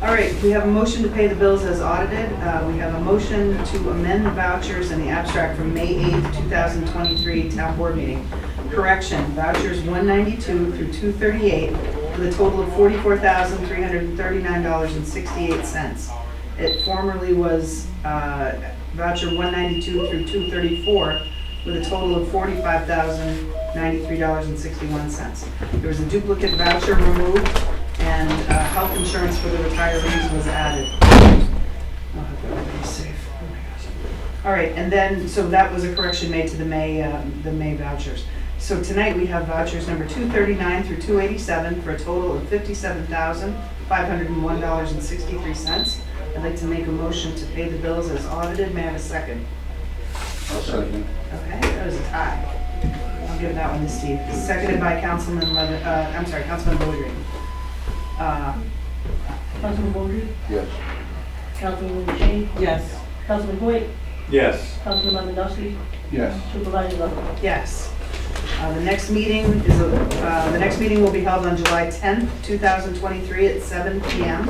All right, we have a motion to pay the bills as audited. We have a motion to amend the vouchers in the abstract from May 8th, 2023 town board meeting. Correction, vouchers 192 through 238 with a total of $44,339.68. It formerly was voucher 192 through 234 with a total of $45,093.61. There was a duplicate voucher removed, and health insurance for the retirees was added. I'll have everybody safe. Oh my gosh. All right, and then, so that was a correction made to the May vouchers. So tonight we have vouchers number 239 through 287 for a total of $57,501.63. I'd like to make a motion to pay the bills as audited. May I have a second? I'll second. Okay, that was a tie. I'll give that one to Steve. Seconded by Councilman Beaudry. Councilman Bowdre? Yes. Councilman Shane? Yes. Councilman Hoyt? Yes. Councilman Lewandowski? Yes. Supervisor Level? Yes. The next meeting will be held on July 10th, 2023 at 7 p.m.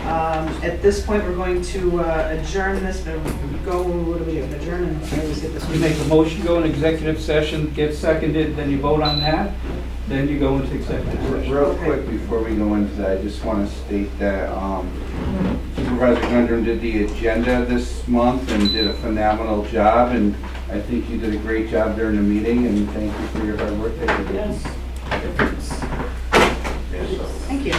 At this point, we're going to adjourn this, but what do we do? Adjourn and I always get this You one. make a motion, go in executive session, get seconded, then you vote on that. then you go into executive session. Real quick, before we go into that, I just want to state that Supervisor Gundren did the agenda this month and did a phenomenal job, and I think you did a great job during the meeting, and thank you for your hard work that you did. Thank you.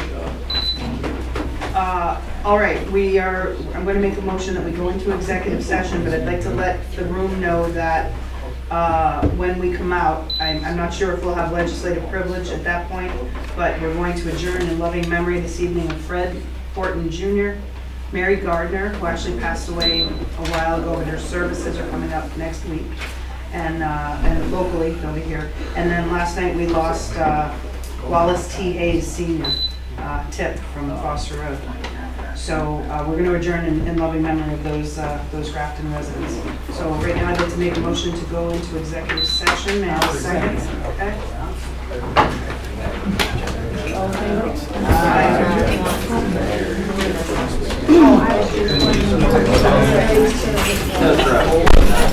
All right, I'm going to make a motion that we go into executive session, but I'd like to let the room know that when we come out, I'm not sure if we'll have legislative privilege at that point, but we're going to adjourn in loving memory this evening of Fred Horton Jr., Mary Gardner, who actually passed away a while ago, but her services are coming up next week, and locally over here. And then last night we lost Wallace T. Hayes Sr., Tip from Foster Road. So we're going to adjourn in loving memory of those Grafton residents. So right now I'd like to make a motion to go into executive session. May I have a second? Okay.